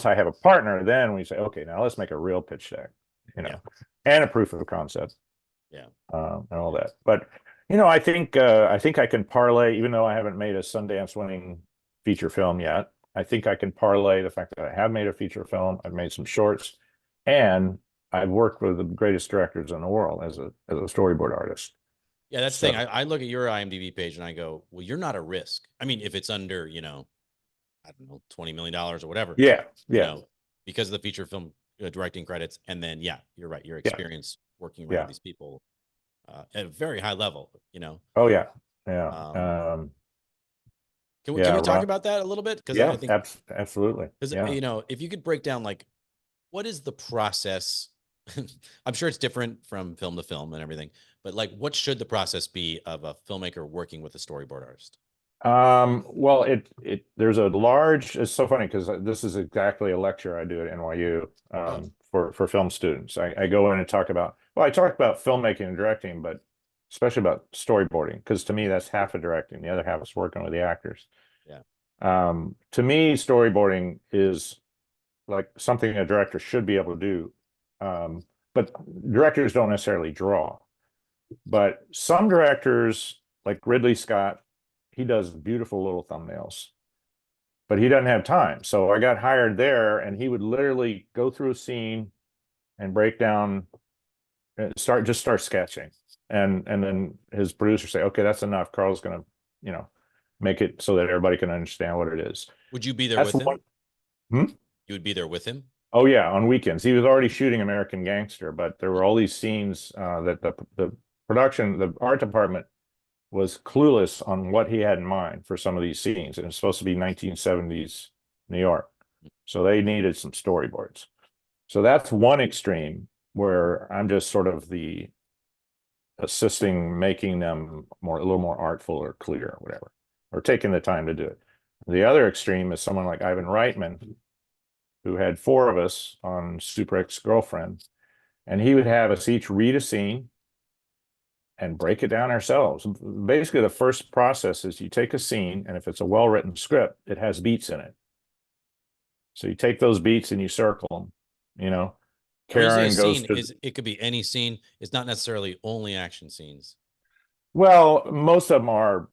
I have a partner, then we say, okay, now let's make a real pitch deck, Yeah. and a proof of concept, Yeah. and all that. But I think I can parlay, even though I haven't made a Sundance winning feature film yet. I think I can parlay the fact that I have made a feature film, I've made some shorts, and I've worked with the greatest directors in the world as a storyboard artist. Yeah. That's the So thing. I look at your IMDb page and I go, well, you're not a risk. I mean, if it's under, I don't know, $20 million or whatever, yeah, you yeah, know, because of the feature film directing credits. And then, yeah, you're right. Your yeah, experience working around yeah. these people at a very high level, Oh yeah, yeah, Can we talk Ron, about that a little bit? Because I yeah, think, absolutely, because, yeah. if you could break down, like, what is the process? I'm sure it's different from film to film and everything, but like, what should the process be of a filmmaker working with a storyboard artist? Well, there's a large, it's so funny because this is exactly a lecture I do at NYU, Oh, for film students. I go in and I talk about filmmaking and directing, but especially about storyboarding, because to me, that's half of directing. The other half is working with the actors. yeah. To me, storyboarding is like something a director should be able to do. But directors don't necessarily draw. But some directors, like Ridley Scott, he does beautiful little thumbnails, but he doesn't have time. So I got hired there, and he would literally go through a scene and break down, start sketching, and then his producer say, "Okay, that's enough. Karl's gonna, make it so that everybody can understand what it is." Would you be there That's with him? one. Hmm? You would be there with him? Oh yeah, on weekends. He was already shooting American Gangster, but there were all these scenes that the art department was clueless on what he had in mind for some of these scenes. And it's supposed to be 1970s New York. So they needed some storyboards. So that's one extreme where I'm just sort of the assisting, making them a little more artful or clear or whatever, or taking the time to do it. The other extreme is someone like Ivan Reitman, who had four of us on Super Ex-Girlfriend, and he would have us each read a scene and break it down ourselves. Basically, the first process is you take a scene, and if it's a well-written script, it has beats in it. So you take those beats and you circle them. And when you say a Karen goes scene, to, it could be any scene. It's not necessarily only action scenes. well, most of them are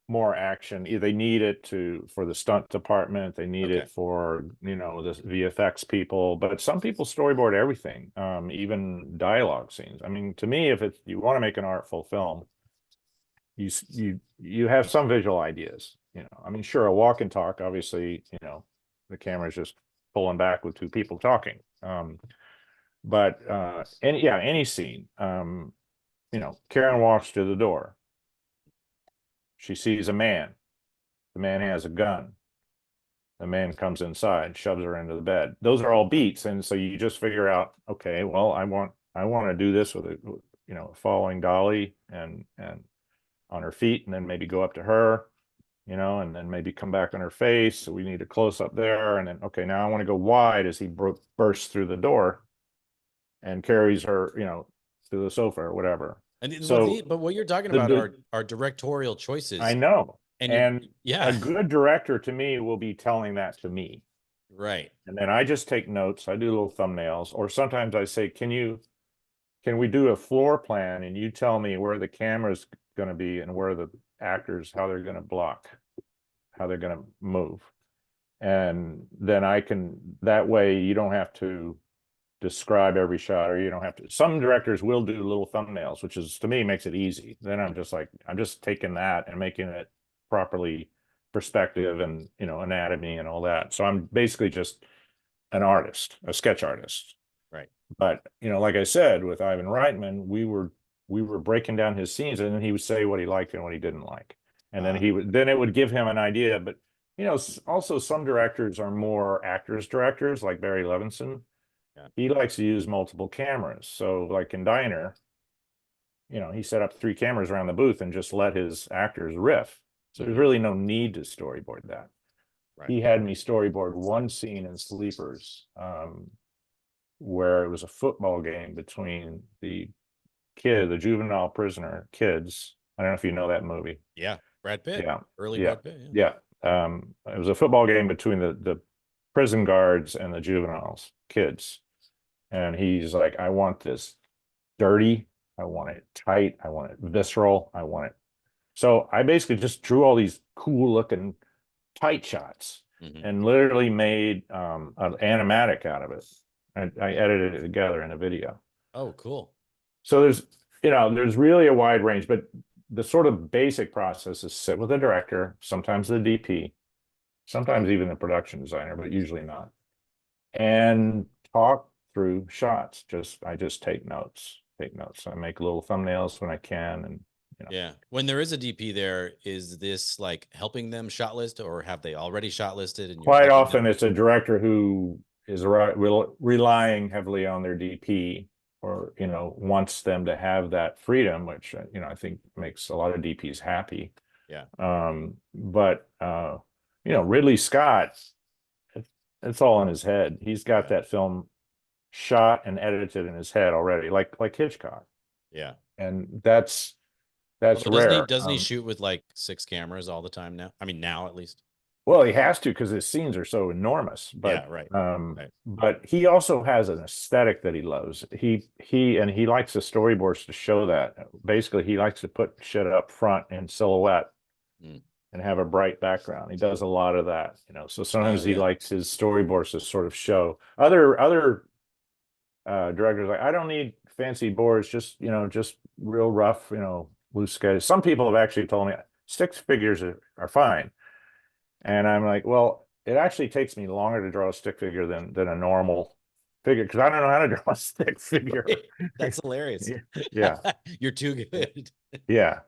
more action. They need it for the stunt department. They need Okay. it for, the VFX people, but some people storyboard everything, even dialogue scenes. I mean, to me, if you want to make an artful film, you have some visual ideas. I mean, sure, a walk and talk, obviously, the camera's just pulling back with two people talking. But any scene, Karen walks to the door. She sees a man. The man has a gun. The man comes inside, shoves her into the bed. Those are all beats, and so you just figure out, okay, well, I want to do this with a falling dolly and on her feet, and then maybe go up to her, and then maybe come back on her face. So we need a close up there, and then okay, now I want to go wide as he bursts through the door and carries her, to the sofa or whatever. So But what you're talking the, about the are directorial I choices, know. and And yeah, a good director to me will be telling that to me. right. And then I just take notes. I do little thumbnails, or sometimes I say, can we do a floor plan and you tell me where the camera's going to be and where the actors, how they're going to block, how they're going to move. And then that way you don't have to describe every shot, or you don't have to. Some directors will do little thumbnails, which is, to me, makes it easy. Then I'm just like, I'm just taking that and making it properly perspective and, you know, anatomy and all that. So I'm basically just an artist, a sketch artist. Right. But, you know, like I said, with Ivan Reitman, we were breaking down his scenes, and then he would say what he liked and what he didn't like. And then then it would give him an idea. But, you know, also some directors are more actors directors, like Barry Levinson. Yeah. He likes to use multiple cameras. So like in Diner, you know, he set up 3 cameras around the booth and just let his actors riff. So there's really no need to storyboard that. Right. He had me storyboard one scene in Sleepers, where it was a football game between the juvenile prisoner kids. I don't know if you know that movie. Yeah. Brad Pitt. Yeah. Early Yeah. Brad Pitt. Yeah. It was a football game between the prison guards and the juveniles kids. And he's like, I want this dirty. I want it tight. I want it visceral. I want it. So I basically just drew all these cool looking tight shots and literally made an animatic out of it. I edited it together in a video. Oh, cool. So there's really a wide range, but the sort of basic process is sit with the director, sometimes the DP, sometimes even the production designer, but usually not, and talk through shots. I just take notes. I make little thumbnails when I can, and Yeah. When there is a DP there, is this like helping them shot list, or have they already shot listed? And quite often it's a director who is relying heavily on their DP, or, you know, wants them to have that freedom, which, you know, I think makes a lot of DPs happy. Yeah. But you know, Ridley Scott, it's all in his head. He's got that film shot and edited in his head already, like Hitchcock. Yeah. And that's Doesn't rare. he shoot with like 6 cameras all the time now? I mean, now at least. Well, he has to, because his scenes are so enormous. But yeah, right. But he also has an aesthetic that he loves. He likes the storyboards to show that. Basically, he likes to put shit up front in silhouette and have a bright background. He does a lot of that, you know. So sometimes he likes his storyboards to sort of show. Other directors like, I don't need fancy boards, just, you know, just real rough, you know, loose sketches. Some people have actually told me stick figures are fine. And I'm like, well, it actually takes me longer to draw a stick figure than a normal figure, because I don't know how to draw a stick figure. That's hilarious. Yeah. You're too good. Yeah.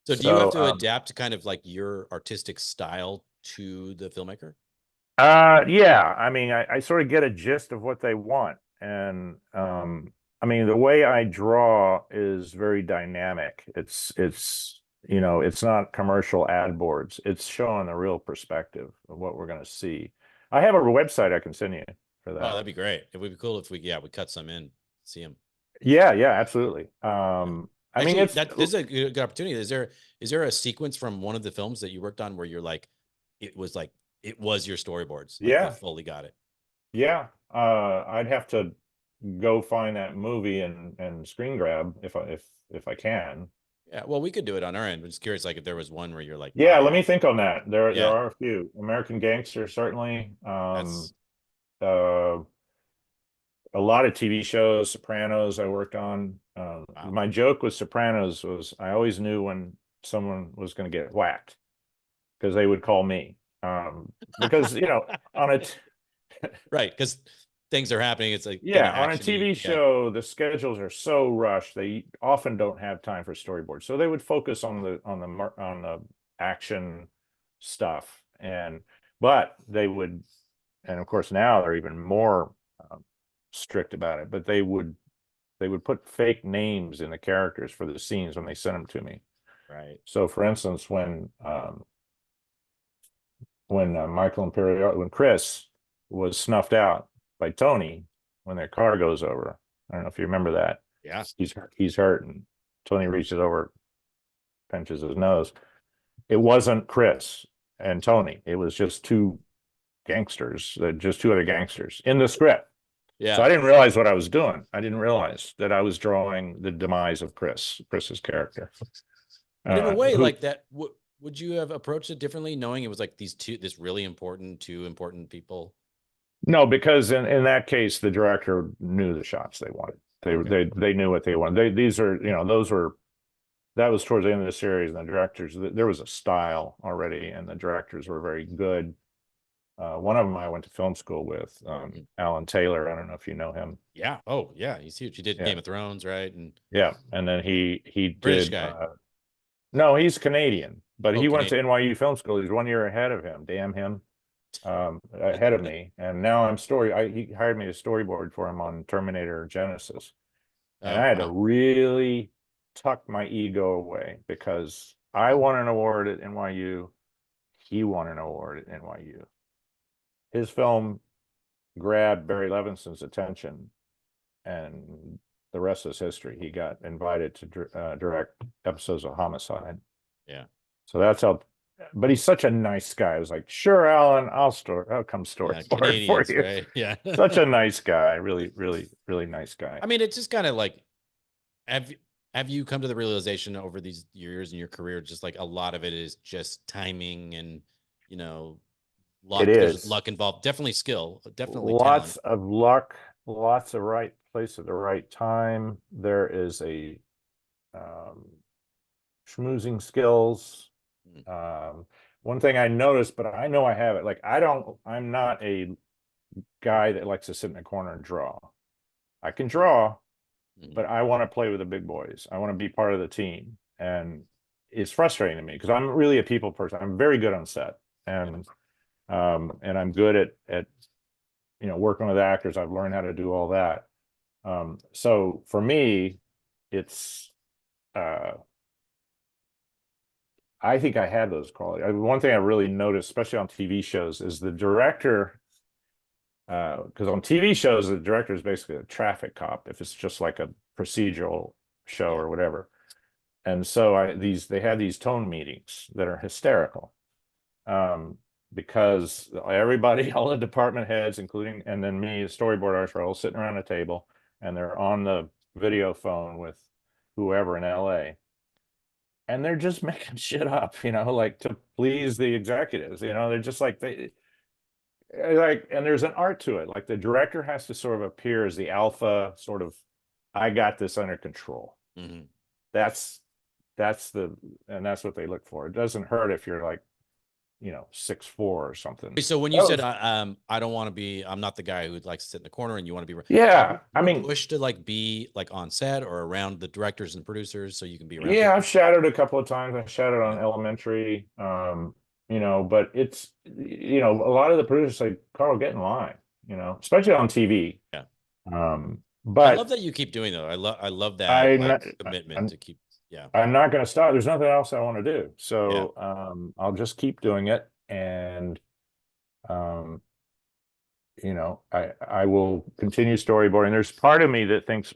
So do you have to adapt to kind of like your artistic style to the filmmaker? Yeah. I mean, I sort of get a gist of what they want. And I mean, the way I draw is very dynamic. It's you know, it's not commercial ad boards. It's showing the real perspective of what we're going to see. I have a website I can send you for that. Oh, that'd be great. It would be cool if we cut some in, see them. Yeah, absolutely. I mean, this is a good opportunity. Is there a sequence from one of the films that you worked on where you're like, it was your storyboards? Like, yeah, you fully got it. Yeah. I'd have to go find that movie and screen grab if I can. Yeah, well, we could do it on our end. I'm just curious, like, if there was one where you're like, Yeah, let me think on that. There Yeah. are a few. American Gangster, certainly. That's Uh, a lot of TV shows, Sopranos I worked on. wow. My joke with Sopranos was I always knew when someone was going to get whacked, because they would call me. Because, you know, on a right, because things are happening. It's like on a TV show, the schedules are so rushed, they often don't have time for storyboards. So they would focus on the action stuff, but they would, and of course now they're even more strict about it. But they would put fake names in the characters for the scenes when they sent them to me. Right. So, for instance, when Chris was snuffed out by Tony when their car goes over. I don't know if you remember that. Yeah. He's hurt, and Tony reaches over, pinches his nose. It wasn't Chris and Tony. It was just two other gangsters in the script. Yeah. So I didn't realize what I was doing. I didn't realize that I was drawing the demise of Chris's character. But in a way, like that, would you have approached it differently, knowing it was like two important people? No, because in that case, the director knew the shots they wanted. Okay. They knew what they wanted. These are, those were, that was towards the end of the series, and the directors, there was a style already, and the directors were very good. One of them I went to film school with, Mm. Alan Taylor. I don't know if you know him. Yeah. Oh, yeah. You see what you did, Yeah, Game of Thrones, right? And yeah. And then he British did. guy. No, he's Canadian, but Oh, he went to Canadian. NYU Film School. He's 1 year ahead of him. Damn him, ahead of me. And now he hired me to storyboard for him on Terminator Genesis. And I Oh, had to wow. really tuck my ego away because I won an award at NYU. He won an award at NYU. His film grabbed Barry Levinson's attention, and the rest is history. He got invited to direct episodes of Homicide. Yeah. So that's how. But he's such a nice guy. I was like, sure, Alan, I'll come Yeah. storyboard for Canadians, you. right? Yeah. Such a nice guy. Really, really, really nice guy. I mean, it's just kind of like, have have you come to the realization over these years in your career, just like a lot of it is just timing and, you know, It luck. There's is luck involved, definitely skill, definitely talent. lots of luck, lots of right place at the right time. There is a um, schmoozing skills. Mm. One thing I noticed, but I know I have it. Like I'm not a guy that likes to sit in a corner and draw. I can draw, Mm. but I want to play with the big boys. I want to be part of the team. And it's frustrating to me because I'm really a people person. I'm very good on set, Yeah. and I'm good at working with actors. I've learned how to do all that. So for me, it's I think I had those qualities. One thing I really noticed, especially on TV shows, is the director. Because on TV shows, the director is basically a traffic cop if it's just like a procedural show Yeah. or whatever. And so they had these tone meetings that are hysterical, because everybody, all the department heads, including and then me, the storyboard artists, are all sitting around a table, and they're on the video phone with whoever in LA, and they're just making shit up, like to please the executives. They're just like and there's an art to it. Like the director has to sort of appear as the alpha, sort of, I got this under control. Hmm. That's that's the and that's what they look for. It doesn't hurt if you're like, 6'4" or something. So when you That said, was, I don't want to be, I'm not the guy who likes to sit in the corner and you want to be, yeah. I you mean, push to like be like on set or around the directors and producers so you can be around yeah, people. I've shadowed a couple of times. I shadowed Yeah. on Elementary, but it's, a lot of the producers say, Carl, get in line, especially on TV. Yeah. I love But that you keep doing though. I love that I'm like not, commitment I'm, to keep. Yeah. I'm not going to stop. There's nothing else I want to do. Yeah. So, I'll just keep doing it. And, um, I will continue storyboarding. There's part of me that thinks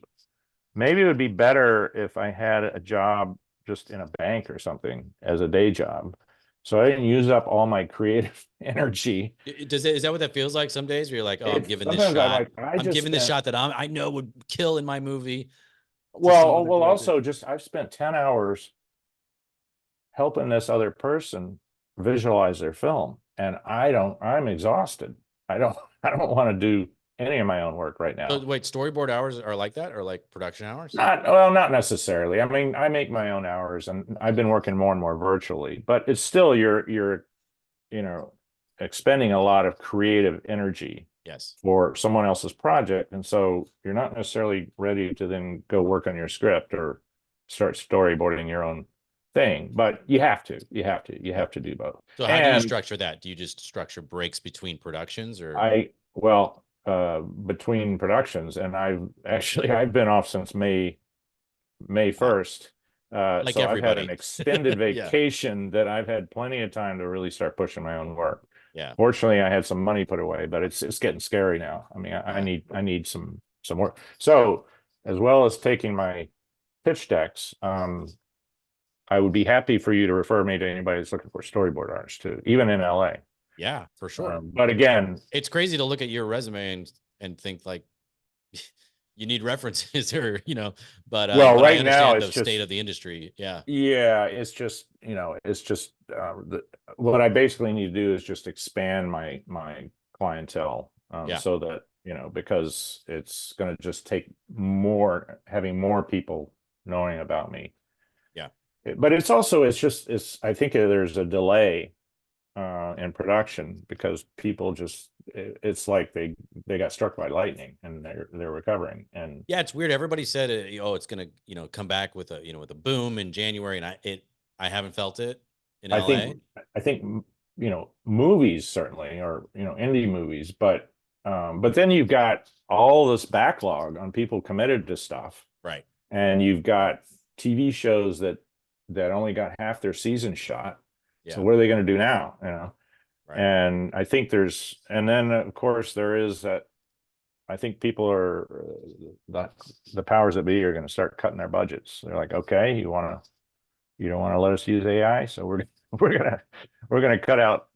maybe it would be better if I had a job just in a bank or something as a day job. So I didn't use up all my creative energy. Is that what that feels like some days where you're like, oh, I'm It's giving this sometimes I'm shot. like, I I'm just giving this spent, shot that I know would kill in my movie to some well, other well, director. also just I've spent 10 hours helping this other person visualize their film. And I'm exhausted. I don't, I don't want to do any of my own work right So now. wait, storyboard hours are like that or like production hours? Not necessarily. I mean, I make my own hours, and I've been working more and more virtually, but it's still you're you know, expending a lot of creative energy Yes. for someone else's project. And so you're not necessarily ready to then go work on your script or start storyboarding your own thing, but you have to do both. So how do you And structure that? Do you just structure breaks between productions or well, between productions, and I've been off since May wow, 1st. like So I've had an everybody? extended Yeah. vacation that I've had plenty of time to really start pushing my own work. Yeah. Fortunately, I had some money put away, but it's getting scary now. I mean, Yeah. I need some work. So as well as taking my pitch decks, I would be happy for you to refer me to anybody that's looking for storyboard artists too, even in LA. Yeah, for sure. But again, It's crazy to look at your resume and think like you need references or, well, but I right now understand it's the state just of the industry. Yeah. yeah, it's just what I basically need to do is just expand my clientele. Yeah. so that, because it's going to just take having more people knowing about me. Yeah. But I think there's a delay in production because people it's like they got struck by lightning and they're recovering. And Yeah, it's weird. Everybody said, oh, it's gonna, come back with with a boom in January, and I haven't felt it in I LA. think I think movies certainly, or indie movies, but then you've got all this backlog on people committed to stuff, Right. and you've got TV shows that only got half their season shot. So Yeah. what are they going to do now? Right. And I think and then of course there is that. I think people are the powers that be are going to start cutting their budgets. They're like, okay, you don't want to let us use AI, so we're gonna we're gonna cut out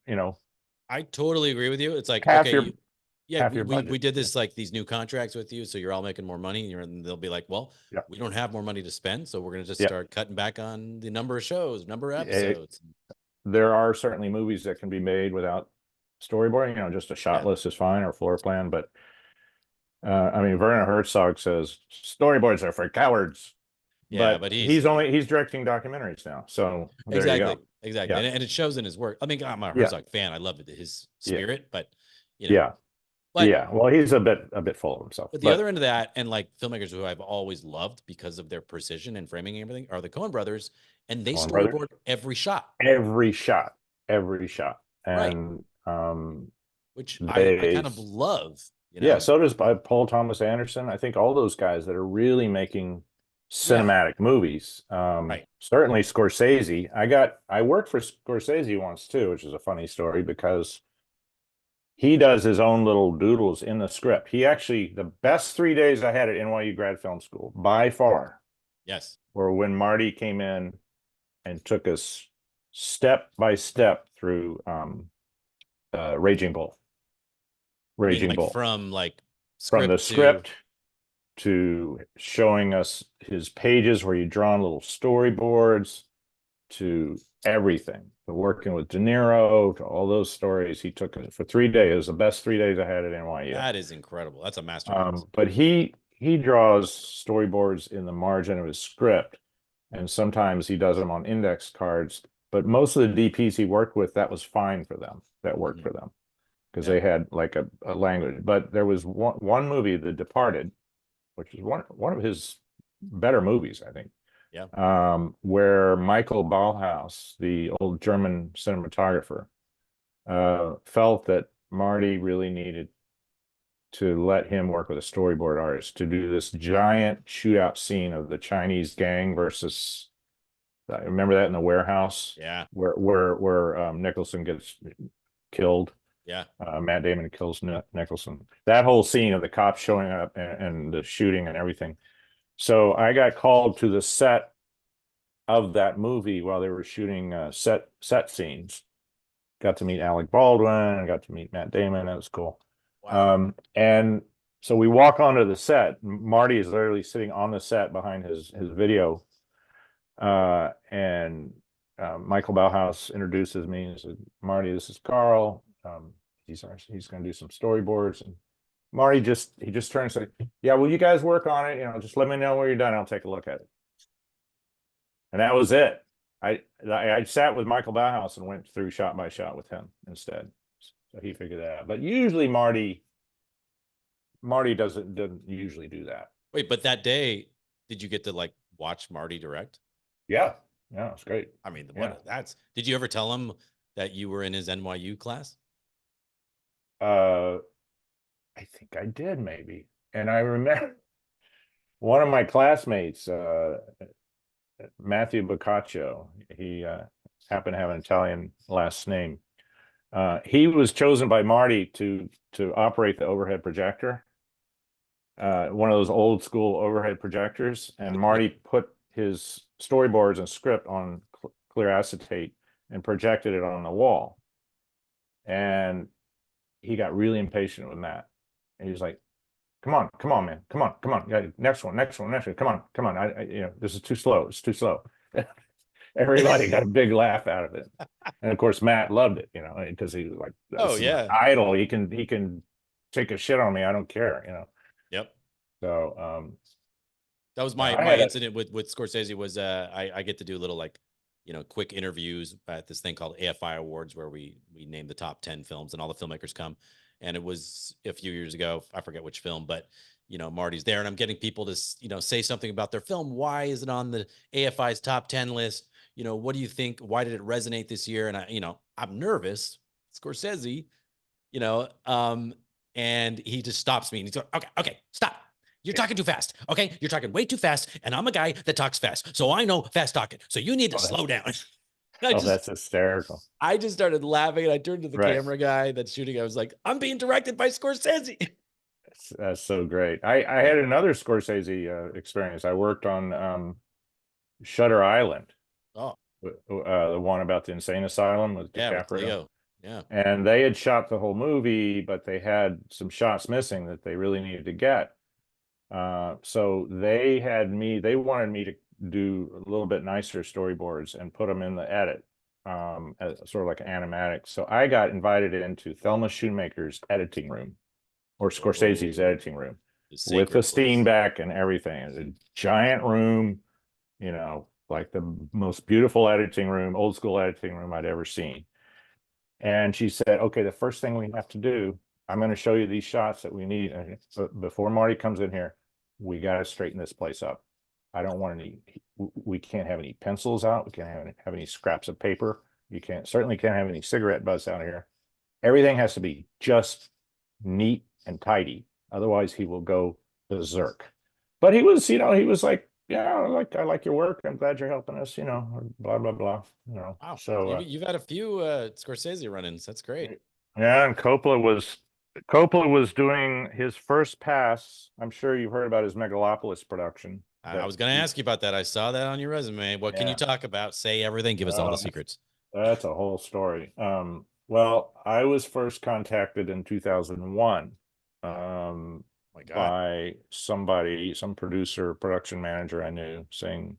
I totally agree with you. It's like, half okay, your yeah, half your we budget. did this, like, these new contracts with you, so you're all making more money, and they'll be like, well, Yeah, we don't have more money to spend, so we're gonna just yeah. start cutting back on the number of shows, number of Eh, episodes. there are certainly movies that can be made without storyboarding. Just a shot Yeah. list is fine, or floor plan. But I mean, Werner Herzog says storyboards are for cowards. Yeah, But but he's directing documentaries now, so there you go. Exactly, Yeah, and it shows in his work. I mean, I'm a yeah, Herzog fan. I love his yeah, spirit, but you know, yeah, but yeah. Well, he's a bit full of himself, But the but other end of that, and like filmmakers who I've always loved because of their precision and framing and everything, are the Coen brothers, and they Coen Brothers, storyboard every shot, every shot, every shot, right? and Which I they kind of love, yeah, so does Paul Thomas Anderson. I think all those guys that are really making Yeah, cinematic movies. right. Certainly Scorsese. I worked for Scorsese once too, which is a funny story because he does his own little doodles in the script. The best 3 days I had at NYU grad film school by far Yes, were when Marty came in and took us step by step through Raging Bull. you mean Raging like Bull. from like From the script to script to showing us his pages where you draw on little storyboards to everything, to working with De Niro, to all those stories. He took it for 3 days. It was the best 3 days I had at NYU. that is incredible. That's a masterclass. But he draws storyboards in the margin of his script, and sometimes he does them on index cards. But most of the DPs he worked with, that was fine for them. That worked for them because Yeah, they had like a language. But there was one movie, The Departed, which is one of his better movies, I think. yeah. Where Michael Ballhaus, the old German cinematographer, felt that Marty really needed to let him work with a storyboard artist to do this giant shootout scene of the Chinese gang versus. I remember that in the warehouse Yeah, where Nicholson gets killed. yeah. Matt Damon kills Nicholson. That whole scene of the cops showing up and the shooting and everything. So I got called to the set of that movie while they were shooting set scenes. Got to meet Alec Baldwin and got to meet Matt Damon. That was cool. Wow. And so we walk onto the set. Marty is literally sitting on the set behind his video. And Michael Bauhaus introduces me and said, Marty, this is Karl. He's going to do some storyboards. And Marty he just turned and said, yeah, well, you guys work on it. Just let me know when you're done. I'll take a look at it. And that was it. I sat with Michael Bauhaus and went through shot by shot with him instead. So he figured that out. But usually Marty doesn't usually do that. Wait, but that day, did you get to like watch Marty direct? Yeah. Yeah, it's great. I mean, Yeah. Did you ever tell him that you were in his NYU class? I think I did maybe. And I remember one of my classmates, Matthew Boccaccio, he happened to have an Italian last name. He was chosen by Marty to operate the overhead projector, one of those old school overhead projectors. And Marty put his storyboards and script on clear acetate and projected it on the wall. And he got really impatient with that. And he was like, come on, man. Come on. Yeah, next one. Come on. This is too slow. It's too slow. Everybody got a big laugh out of it. And of course, Matt loved it, because he was like, Oh this is my yeah. idol. He can take a shit on me, I don't care, you know. Yep. So That was yeah, my I my had a incident with Scorsese was I get to do little like, you know, quick interviews at this thing called AFI Awards where we name the top 10 films and all the filmmakers come. And it was a few years ago, I forget which film, but you know, Marty's there and I'm getting people to, you know, say something about their film. Why is it on the AFI's top 10 list? You know, what do you think? Why did it resonate this year? And I, you know, I'm nervous. Scorsese, you know, and he just stops me and he's like, okay, okay, stop. You're talking too fast. Okay. You're talking way too fast. And I'm a guy that talks fast. So I know fast talking. So you need to oh, slow down. oh, that's hysterical. I just started laughing and I turned to the Right. camera guy that's shooting. I was like, I'm being directed by Scorsese. That's so great. I Yeah. had another Scorsese experience. I worked on Shutter Island, Oh, the one about the insane asylum with yeah. With DiCaprio. Leo. Yeah. And they had shot the whole movie, but they had some shots missing that they really needed to get. So they wanted me to do a little bit nicer storyboards and put them in the edit, as sort of like animatics. So I got invited into Thelma Schoonmaker's editing room, or Scorsese's Oh, editing room, the with the sacred steam place. back and everything. It's a giant room, you know, like the most beautiful editing room, old school editing room I'd ever seen. And she said, okay, the first thing we have to do, I'm going to show you these shots that we need. But before Marty comes in here, we got to straighten this place up. I don't want any, we can't have any pencils out. We can't have any scraps of paper. You certainly can't have any cigarette butts out here. Everything has to be just neat and tidy. Otherwise, he will go berserk. But he was, you know, he was like, yeah, I like your work. I'm glad you're helping us, you know, blah, blah, blah, you know. Wow. So, You've had a few Scorsese run-ins. That's great. yeah, and Coppola was doing his first pass. I'm sure you've heard about his Megalopolis production. I was going to ask you about that. I saw that on your resume. What can you Yeah, talk about? Say everything. Give us all the secrets. that's a whole story. Well, I was first contacted in 2001, Oh my God. by somebody, some producer, production manager I knew, saying,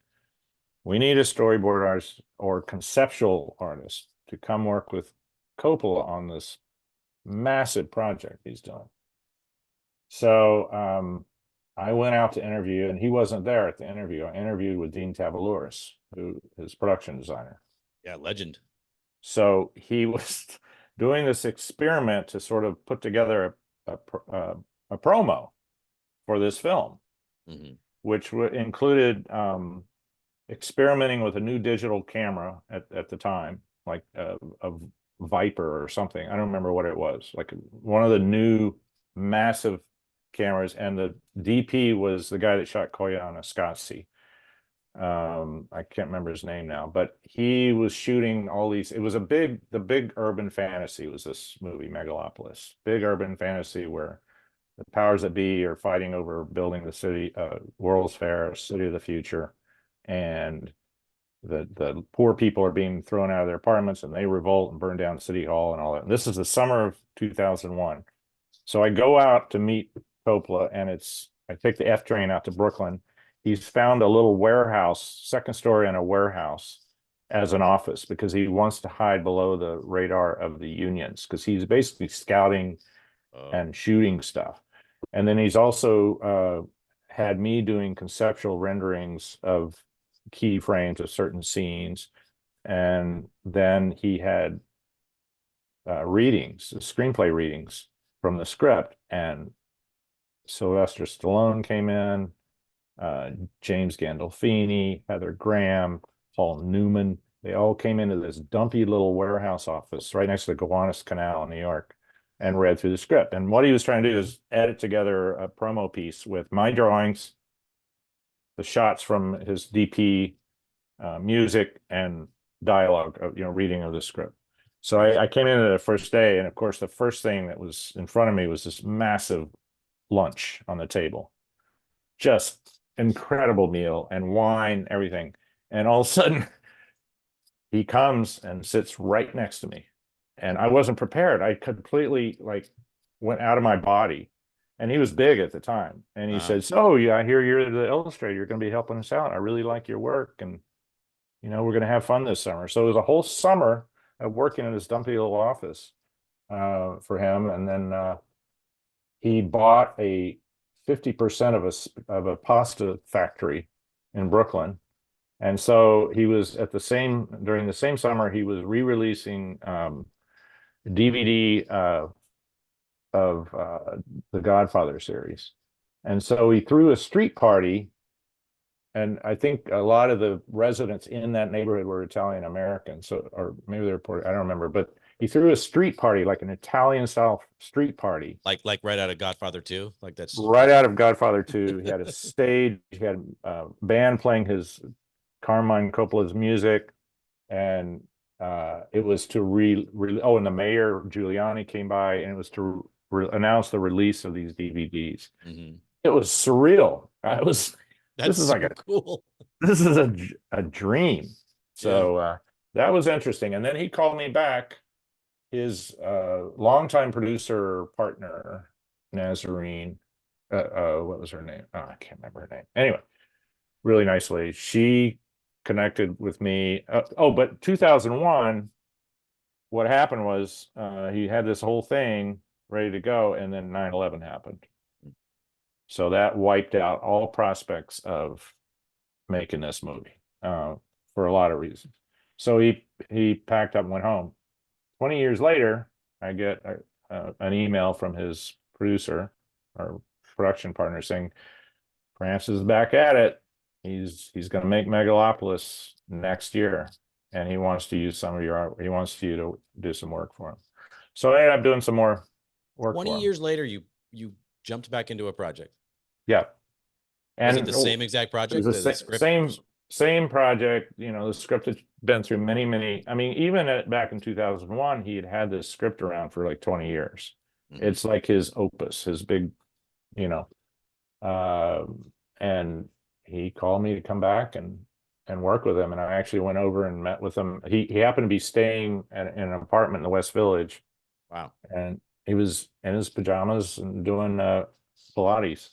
we need a storyboard artist or conceptual artist to come work with Coppola on this massive project he's doing. So I went out to interview, and he wasn't there at the interview. I interviewed with Dean Tavalouris, who is production designer. Yeah. Legend. So he was doing this experiment to sort of put together a promo for this film, Hmm. which included experimenting with a new digital camera at the time, like a Viper or something. I don't remember what it was, like one of the new massive cameras. And the DP was the guy that shot Koyaanisqatsi. I can't remember his name now, but he was shooting all these. It was the big urban fantasy was this movie, Megalopolis. Big urban fantasy where the powers that be are fighting over building the city, World's Fair, city of the future. And the poor people are being thrown out of their apartments, and they revolt and burn down City Hall and all that. And this is the summer of 2001. So I go out to meet Coppola, and I take the F train out to Brooklyn. He's found a little warehouse, second story in a warehouse, as an office, because he wants to hide below the radar of the unions, because he's basically scouting Oh, and shooting stuff. And then he's also had me doing conceptual renderings of keyframes of certain scenes. And then he had readings, screenplay readings from the script. And Sylvester Stallone came in, James Gandolfini, Heather Graham, Paul Newman. They all came into this dumpy little warehouse office right next to the Gowanus Canal in New York and read through the script. And what he was trying to do is edit together a promo piece with my drawings, the shots from his DP, music, and dialogue of, you know, reading of the script. So nice. I came in the first day, and of course, the first thing that was in front of me was this massive lunch on the table, just incredible meal and wine, everything. And all of a sudden, he comes and sits right next to me, and I wasn't prepared. I completely like went out of my body. And he was big at the time, and he Uh-huh. said, so yeah, I hear you're the illustrator, you're going to be helping us out. I really like your work, and you know, we're going to have fun this summer. So it was a whole summer of working in this dumpy little office for him. And then he bought a 50% of a pasta factory in Brooklyn. And so he was during the same summer, he was re-releasing DVD of the Godfather series. And so he threw a street party, and I think a lot of the residents in that neighborhood were Italian Americans, so or maybe they're Puerto, I don't remember, but he threw a street party, like an Italian style street party, Like right out of Godfather 2. Like that's right out of Godfather 2. He had a stage, he had a band playing his Carmine Coppola's music, and it was to oh, and the mayor Giuliani came by, and it was to announce the release of these DVDs. Mhm. It was surreal. I was That's this is so like cool. this is a dream. Yeah. So that was interesting. And then he called me back, his longtime producer partner, Nazarene. What was her name? Oh, I can't remember her name. Anyway, really nice lady. She connected with me. But 2001, what happened was he had this whole thing ready to go, and then 9/11 happened. So that wiped out all prospects of making this movie for a lot of reasons. So he packed up and went home. 20 years later, I get an email from his producer or production partner saying, France is back at it. He's going to make Megalopolis next year, and he wants to use some of your art. He wants you to do some work for him. So I ended up doing some more work 20 for him. years later, you jumped back into a project. Yeah. Was And it the same exact project? it was the same project. You know, the script had been through many. I mean, even back in 2001, he had this script around for like 20 years. Mhm. It's like his opus, his big, you know. And he called me to come back and work with him. And I actually went over and met with him. He happened to be staying in an apartment in the West Village, Wow. and he was in his pajamas and doing Pilates.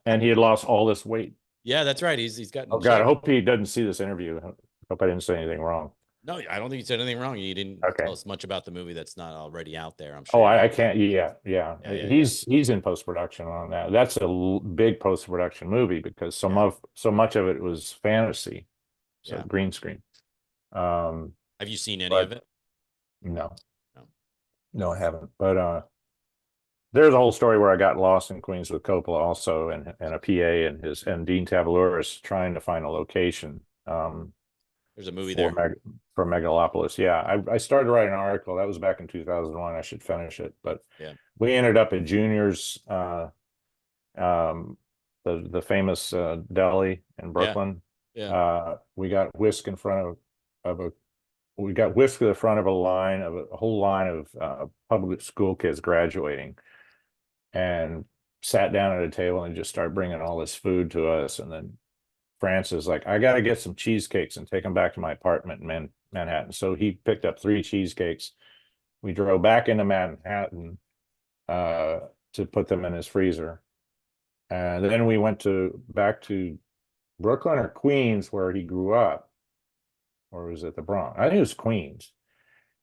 And he had lost all this weight. Yeah, that's right. He's gotten Oh in God, I shape. hope he doesn't see this interview. I hope I didn't say anything wrong. No, I don't think you said anything wrong. You didn't Okay. tell us much about the movie that's not already out there. I'm Oh, sure. I can't. Yeah. Yeah, yeah, He's in post-production on that. That's a big post-production movie because so much of it was fantasy, so Yeah. green screen. Have you seen any but of it? no, No. no, I haven't. But there's a whole story where I got lost in Queens with Coppola also, and a PA and Dean Tavolouris trying to find a location. There's a movie for there. for Megalopolis. Yeah, I started writing an article. That was back in 2001. I should finish it, but Yeah. we ended up at Junior's, the famous deli in Brooklyn. Yeah. We got whisk in front of a we got whisk at the front of a whole line of public school kids graduating, and sat down at a table and just started bringing all this food to us. And then Francis like, I got to get some cheesecakes and take them back to my apartment in Manhattan. So he picked up 3 cheesecakes. We drove back into Manhattan to put them in his freezer. And then we went back to Brooklyn or Queens, where he grew up. Or was it the Bronx? I think it was Queens.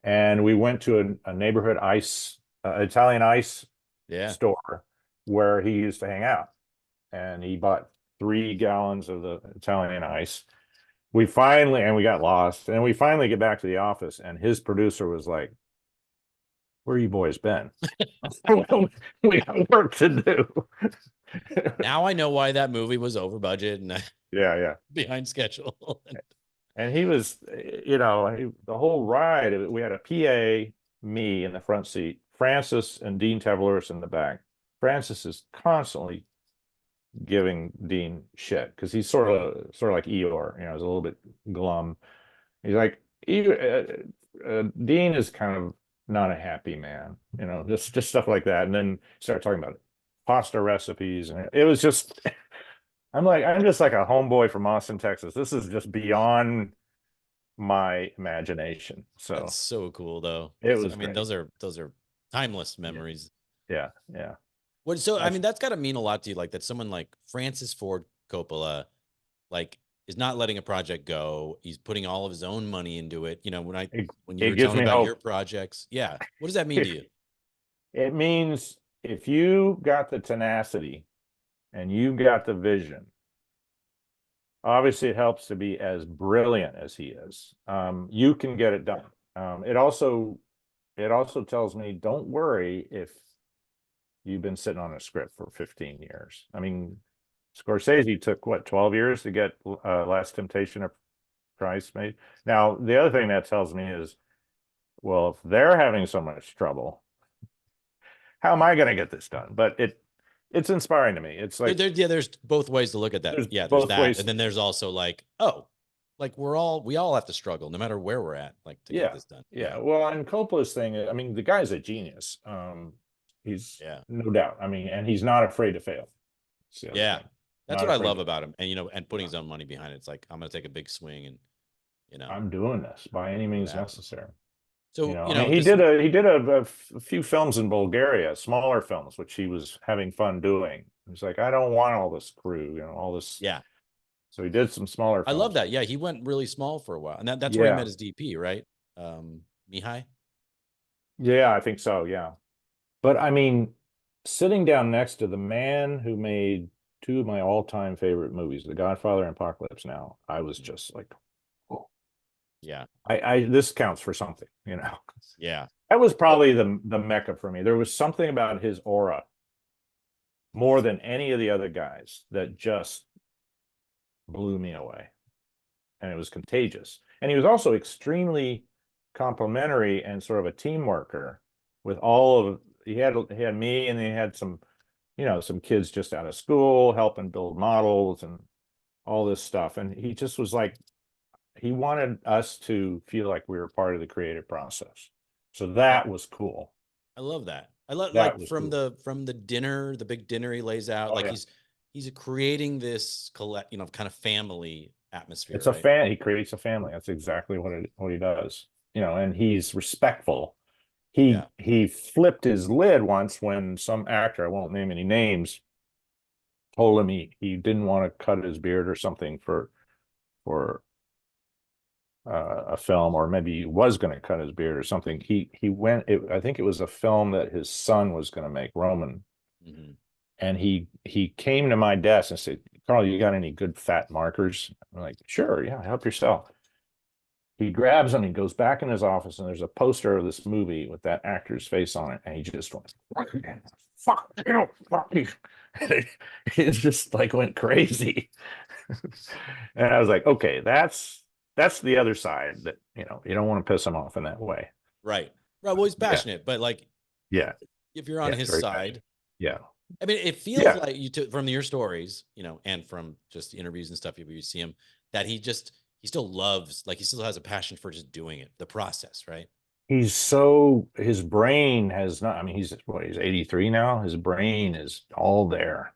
And we went to a neighborhood Italian ice store where he used to hang out. And he bought 3 gallons of the Italian ice. We got lost, and we finally get back to the office, and his producer was like, "Where you boys been? We got work to do." Now I know why that movie was over budget and Yeah. behind schedule. And he was, the whole ride, we had a PA, me in the front seat, Francis and Dean Tavolouris in the back. Francis is constantly giving Dean shit because he's sort of like Eeyore, he's a little bit glum. He's like, Dean is kind of not a happy man, just stuff like that. And then start talking about pasta recipes, and it was just, I'm just like a homeboy from Austin, Texas. This is just beyond my imagination. So that's so cool, though. It was. I mean, those are timeless memories. Yeah. I mean, that's got to mean a lot to you, like that someone like Francis Ford Coppola, like, is not letting a project go. He's putting all of his own money into it. When you were telling me about your projects, yeah. What does that mean to you? It means if you got the tenacity and you got the vision, obviously it helps to be as brilliant as he is. You can get it done. It also tells me, don't worry if you've been sitting on a script for 15 years. I mean, Scorsese took what, 12 years to get Last Temptation of Christ made. Now, the other thing that tells me is, well, if they're having so much trouble, how am I going to get this done? But it's inspiring to me. It's like yeah, there's both ways to look at that. there's Yeah, there's both that, ways. and then there's also like, oh, like we all have to struggle no matter where we're at, like to get this done. Yeah. Well, and Coppola's thing, I mean, the guy's a genius. He's no doubt. I mean, and he's not afraid to fail. Yeah. That's Not what I afraid love to- about him. And and putting his own money behind it. It's like, I'm gonna take a big swing and I'm doing this by any means Yeah. necessary. So, I mean, he did a few films in Bulgaria, smaller films, which he was having fun doing. He's like, I don't want all this crew, all this. Yeah. So he did some smaller I films. love that. Yeah, he went really small for a while. And that's where he Yeah. met his DP, right? Mihai? Yeah, I think so. Yeah. But I mean, sitting down next to the man who made two of my all-time favorite movies, The Godfather and Apocalypse Now, I was just like, oh, Yeah. this counts for something, Yeah. That was probably the mecca for me. There was something about his aura more than any of the other guys that just blew me away. And it was contagious. And he was also extremely complimentary and sort of a team worker with all of he had me, and he had some some kids just out of school helping build models and all this stuff. And he just was like, he wanted us to feel like we were part of the creative process. So that was cool. I love that. I love That like was from cool. the dinner, the big dinner he lays out. Oh, like yeah. he's creating this kind of family atmosphere. It's a right? he creates a family. That's exactly what he does. And he's respectful. He flipped his lid once when some actor, I won't name any names, told him he didn't want to cut his beard or something for a film, or maybe he was going to cut his beard or something. I think it was a film that his son was going to make, Roman. Mm-hmm. And he came to my desk and said, Karl, you got any good fat markers? I'm like, sure, yeah, help yourself. He grabs them, he goes back in his office, and there's a poster of this movie with that actor's face on it, and he just went, fuck you, fuck you. It just like went crazy. And I was like, okay, that's the other side that, you don't want to piss him off in that way. Right. Well, he's passionate, but like, yeah, if you're on his side, passionate. Yeah. I mean, it feels like from your stories, and from just interviews and stuff, you see him, that he still loves, like he still has a passion for just doing it, the process, right? His brain has not, I mean, he's 83 now. His brain is all there,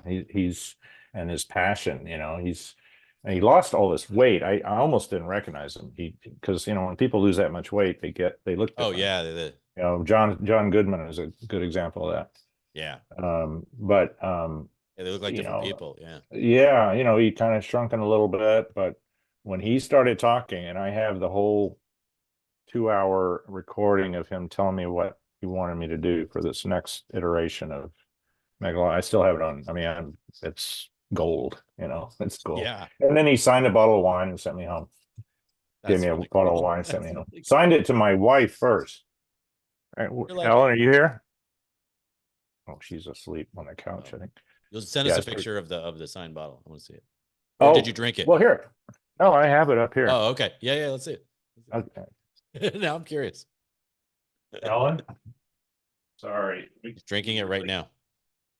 he's, and his passion, and he lost all this weight. I almost didn't recognize him. Because, when people lose that much weight, they look different. Oh yeah. John Goodman is a good example of that. Yeah. But they look like different people. Yeah. Yeah. He kind of shrunken a little bit, but when he started talking, and I have the whole 2-hour recording of him telling me what he wanted me to do for this next iteration of Megalon. I still have it on. I mean, it's gold, it's gold. Yeah. And then he signed a bottle of wine and sent me home. Gave me a bottle of wine, sent me home. Signed it to my wife first. All right, Ellen, are you here? Oh, she's asleep on the couch, I think. You'll send us a picture of the signed bottle. I want to see it. Or did you drink it? Well, here. No, I have it up here. Oh, okay. Yeah, let's see it. Okay. Now I'm curious. Ellen? Sorry. He's drinking it right now.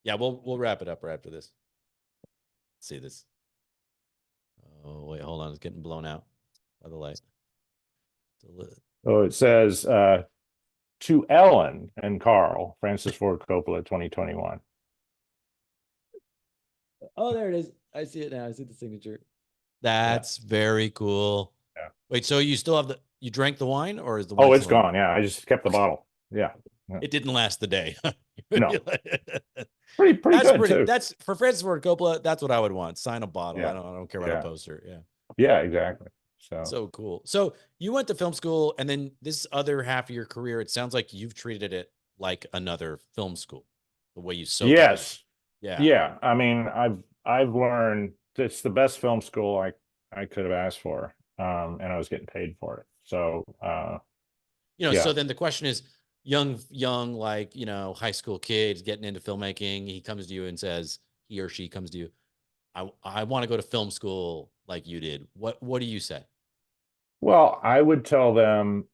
Yeah, we'll wrap it up right after this. Let's see this. Oh, wait, hold on. It's getting blown out by the light. Oh, it says, to Ellen and Karl, Francis Ford Coppola, 2021. Oh, there it is. I see it now. I see the signature. That's very cool. Yeah. Wait, so you still have you drank the wine, or is the wine? Oh, it's gone. Yeah, I just kept the bottle. Yeah. It didn't last the day. No. pretty good too. That's for Francis Ford Coppola. That's what I would want. Sign a bottle. Yeah. I don't care about a poster. Yeah. Yeah, exactly. So cool. So you went to film school, and then this other half of your career, it sounds like you've treated it like another film school. the way you soak it in. Yes. Yeah. Yeah. I mean, I've learned it's the best film school I could have asked for. And I was getting paid for it. So So yeah. then the question is, young, like, high school kids getting into filmmaking, he comes to you and says, he or she comes to you, I want to go to film school like you did. What do you say? Well, I would tell them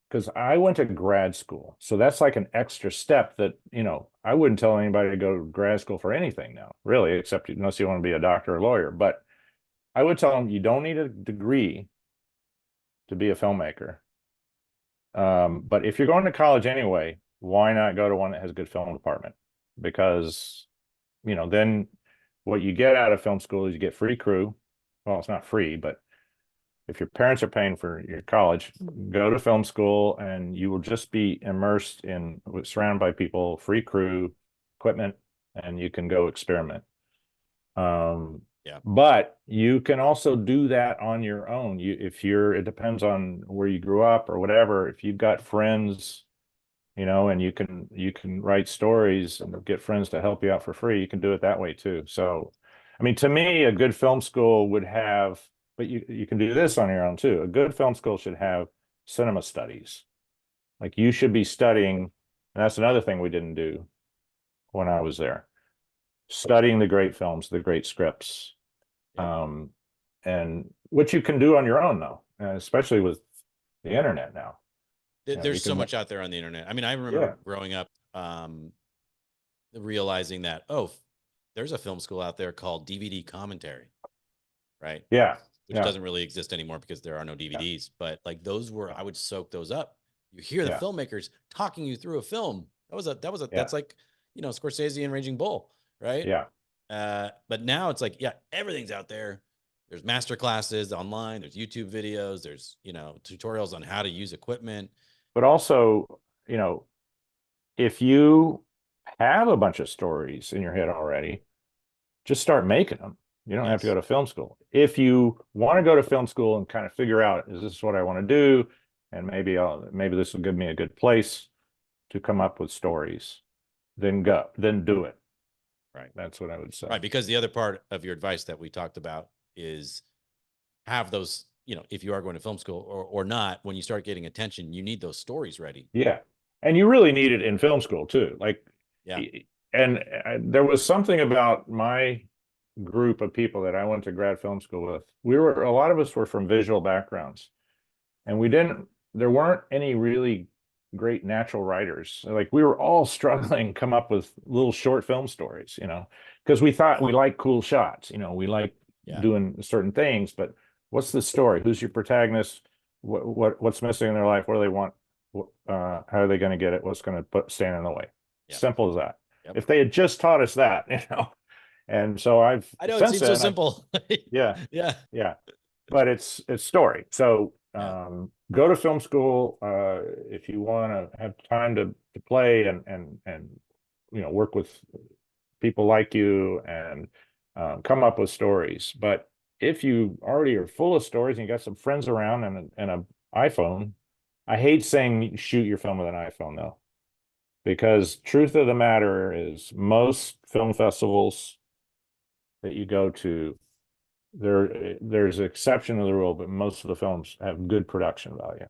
because I went to grad school. So that's like an extra step that, I wouldn't tell anybody to go to grad school for anything now, really, except unless you want to be a doctor or lawyer. But I would tell them you don't need a degree to be a filmmaker. But if you're going to college anyway, why not go to one that has a good film department? Because, then what you get out of film school is you get free crew. Well, it's not free, but if your parents are paying for your college, go to film school and you will just be immersed in, surrounded by people, free crew, equipment, and you can go experiment. Yeah. But you can also do that on your own. It depends on where you grew up or whatever. If you've got friends, and you can write stories and get friends to help you out for free, you can do it that way too. So, I mean, to me, a good film school would have, but you can do this on your own too. A good film school should have cinema studies. Like you should be studying, and that's another thing we didn't do when I was there. Studying the great films, the great scripts, Yep. and what you can do on your own though, especially with the internet now. You There's so can, much out there on the internet. I mean, I yeah, remember growing up, realizing that, there's a film school out there called DVD commentary, right? yeah, Which yeah, doesn't really exist anymore because there are no yeah, DVDs. But like those were, I would soak those up. You hear the yeah, filmmakers talking you through a film. yeah, That's like, Scorsese and Raging Bull, right? yeah. But now it's like, yeah, everything's out there. There's master classes online. There's YouTube videos. There's, tutorials on how to use equipment. But also, you know, if you have a bunch of stories in your head already, just start making them. You don't have to go Yes. to film school. If you want to go to film school and kind of figure out, is this what I want to do? And maybe this will give me a good place to come up with stories, then do it. Right. That's what I would say. Right. Because the other part of your advice that we talked about is have those, if you are going to film school or not, when you start getting attention, you need those stories ready. Yeah. And you really need it in film school too. Like, Yeah. and there was something about my group of people that I went to grad film school with. A lot of us were from visual backgrounds, and there weren't any really great natural writers. Like we were all struggling to come up with little short film stories, because we thought we liked cool shots, we like Yeah. doing certain things, but what's the story? Who's your protagonist? What's missing in their life? What do they want? How are they going to get it? What's going to stand in the way? Yeah. Simple as that. Yep. If they had just taught us that, and so I know it since seems so then, simple. yeah, Yeah. yeah, but it's story. So Yeah. go to film school if you want to have time to play and work with people like you and come up with stories. But if you already are full of stories and you got some friends around and an iPhone, I hate saying shoot your film with an iPhone though, because truth of the matter is most film festivals that you go to, there's an exception to the rule, but most of the films have good production value.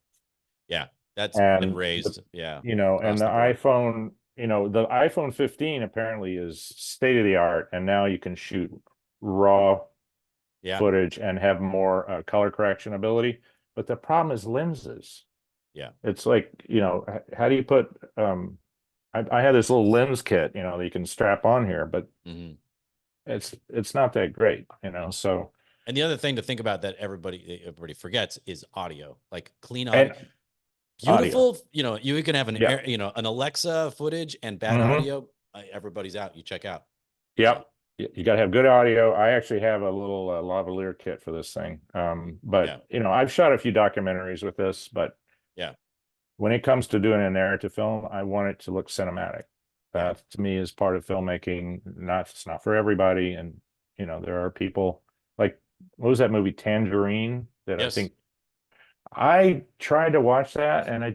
Yeah. That's been And raised. Yeah. and Across the the board. iPhone, the iPhone 15 apparently is state of the art, and now you can shoot raw Yeah. footage and have more color correction ability. But the problem is lenses. Yeah. It's like, how do you put I had this little lens kit, that you can strap on here, but Mhm. it's not that great, so And the other thing to think about that everybody forgets is audio, like clean audio. and audio. Beautiful, you can have Yeah. an Alexa footage and bad Hmm. audio. Everybody's out. You check out. Yep. You got to have good audio. I actually have a little lavalier kit for this thing. Yeah. But I've shot a few documentaries with this, but Yeah. when it comes to doing a narrative film, I want it to look cinematic. Yeah. That to me is part of filmmaking. It's not for everybody. And, there are people like, what was that movie, Tangerine? That I Yes. think I tried to watch that and I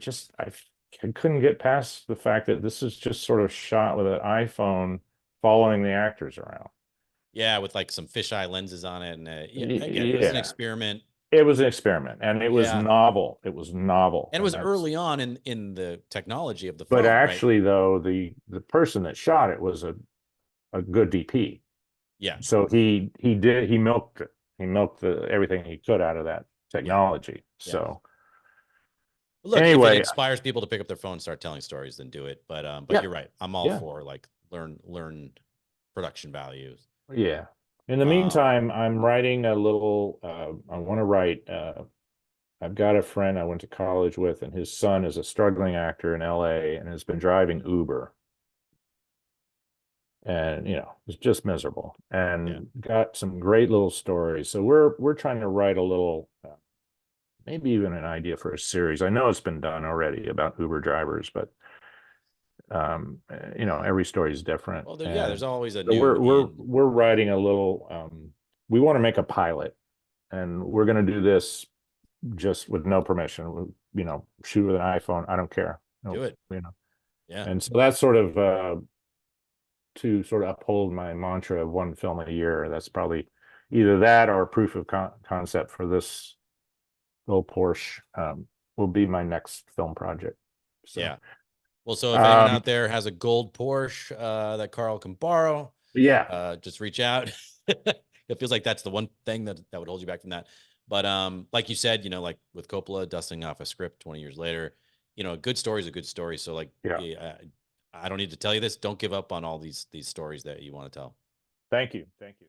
couldn't get past the fact that this is just sort of shot with an iPhone following the actors around. Yeah, with like some fisheye lenses on it, and yeah, I get it. It was an Yeah, experiment. it was an experiment, and it was Yeah, novel. It was novel, and it and was that's. early on in the technology of the But phone, right? actually, though, the person that shot it was a good DP. Yeah, So he milked it. He milked everything he could out of that yeah, technology. yeah. So Look, if it anyway, inspires people to pick up their phone, and start telling stories, then do it. But yeah, you're right. I'm all yeah, for like learn production values. yeah. In the Um, meantime, I'm writing a little. I want to write. I've got a friend I went to college with, and his son is a struggling actor in LA and has been driving Uber. And it's just miserable, yeah, and got some great little stories. So we're trying to write a little, maybe even an idea for a series. I know it's been done already about Uber drivers, but every story is different, well, there's and always a so new we're in. we're writing a little. We want to make a pilot, and we're going to do this just with no permission. Shoot with an iPhone. I don't care. Do No, it. Yeah. and so that's sort of to sort of uphold my mantra of one film a year. That's probably either that or proof of concept for this little Porsche, will be my next film project. So, Yeah. Well, so if anyone um, out there has a gold Porsche that Karl can borrow, yeah, just reach out. It feels like that's the one thing that would hold you back from that. But like you said, like with Coppola dusting off a script 20 years later, a good story is a good story. So like, yeah. yeah, I don't need to tell you this. Don't give up on all these stories that you want to tell. Thank you. Thank you.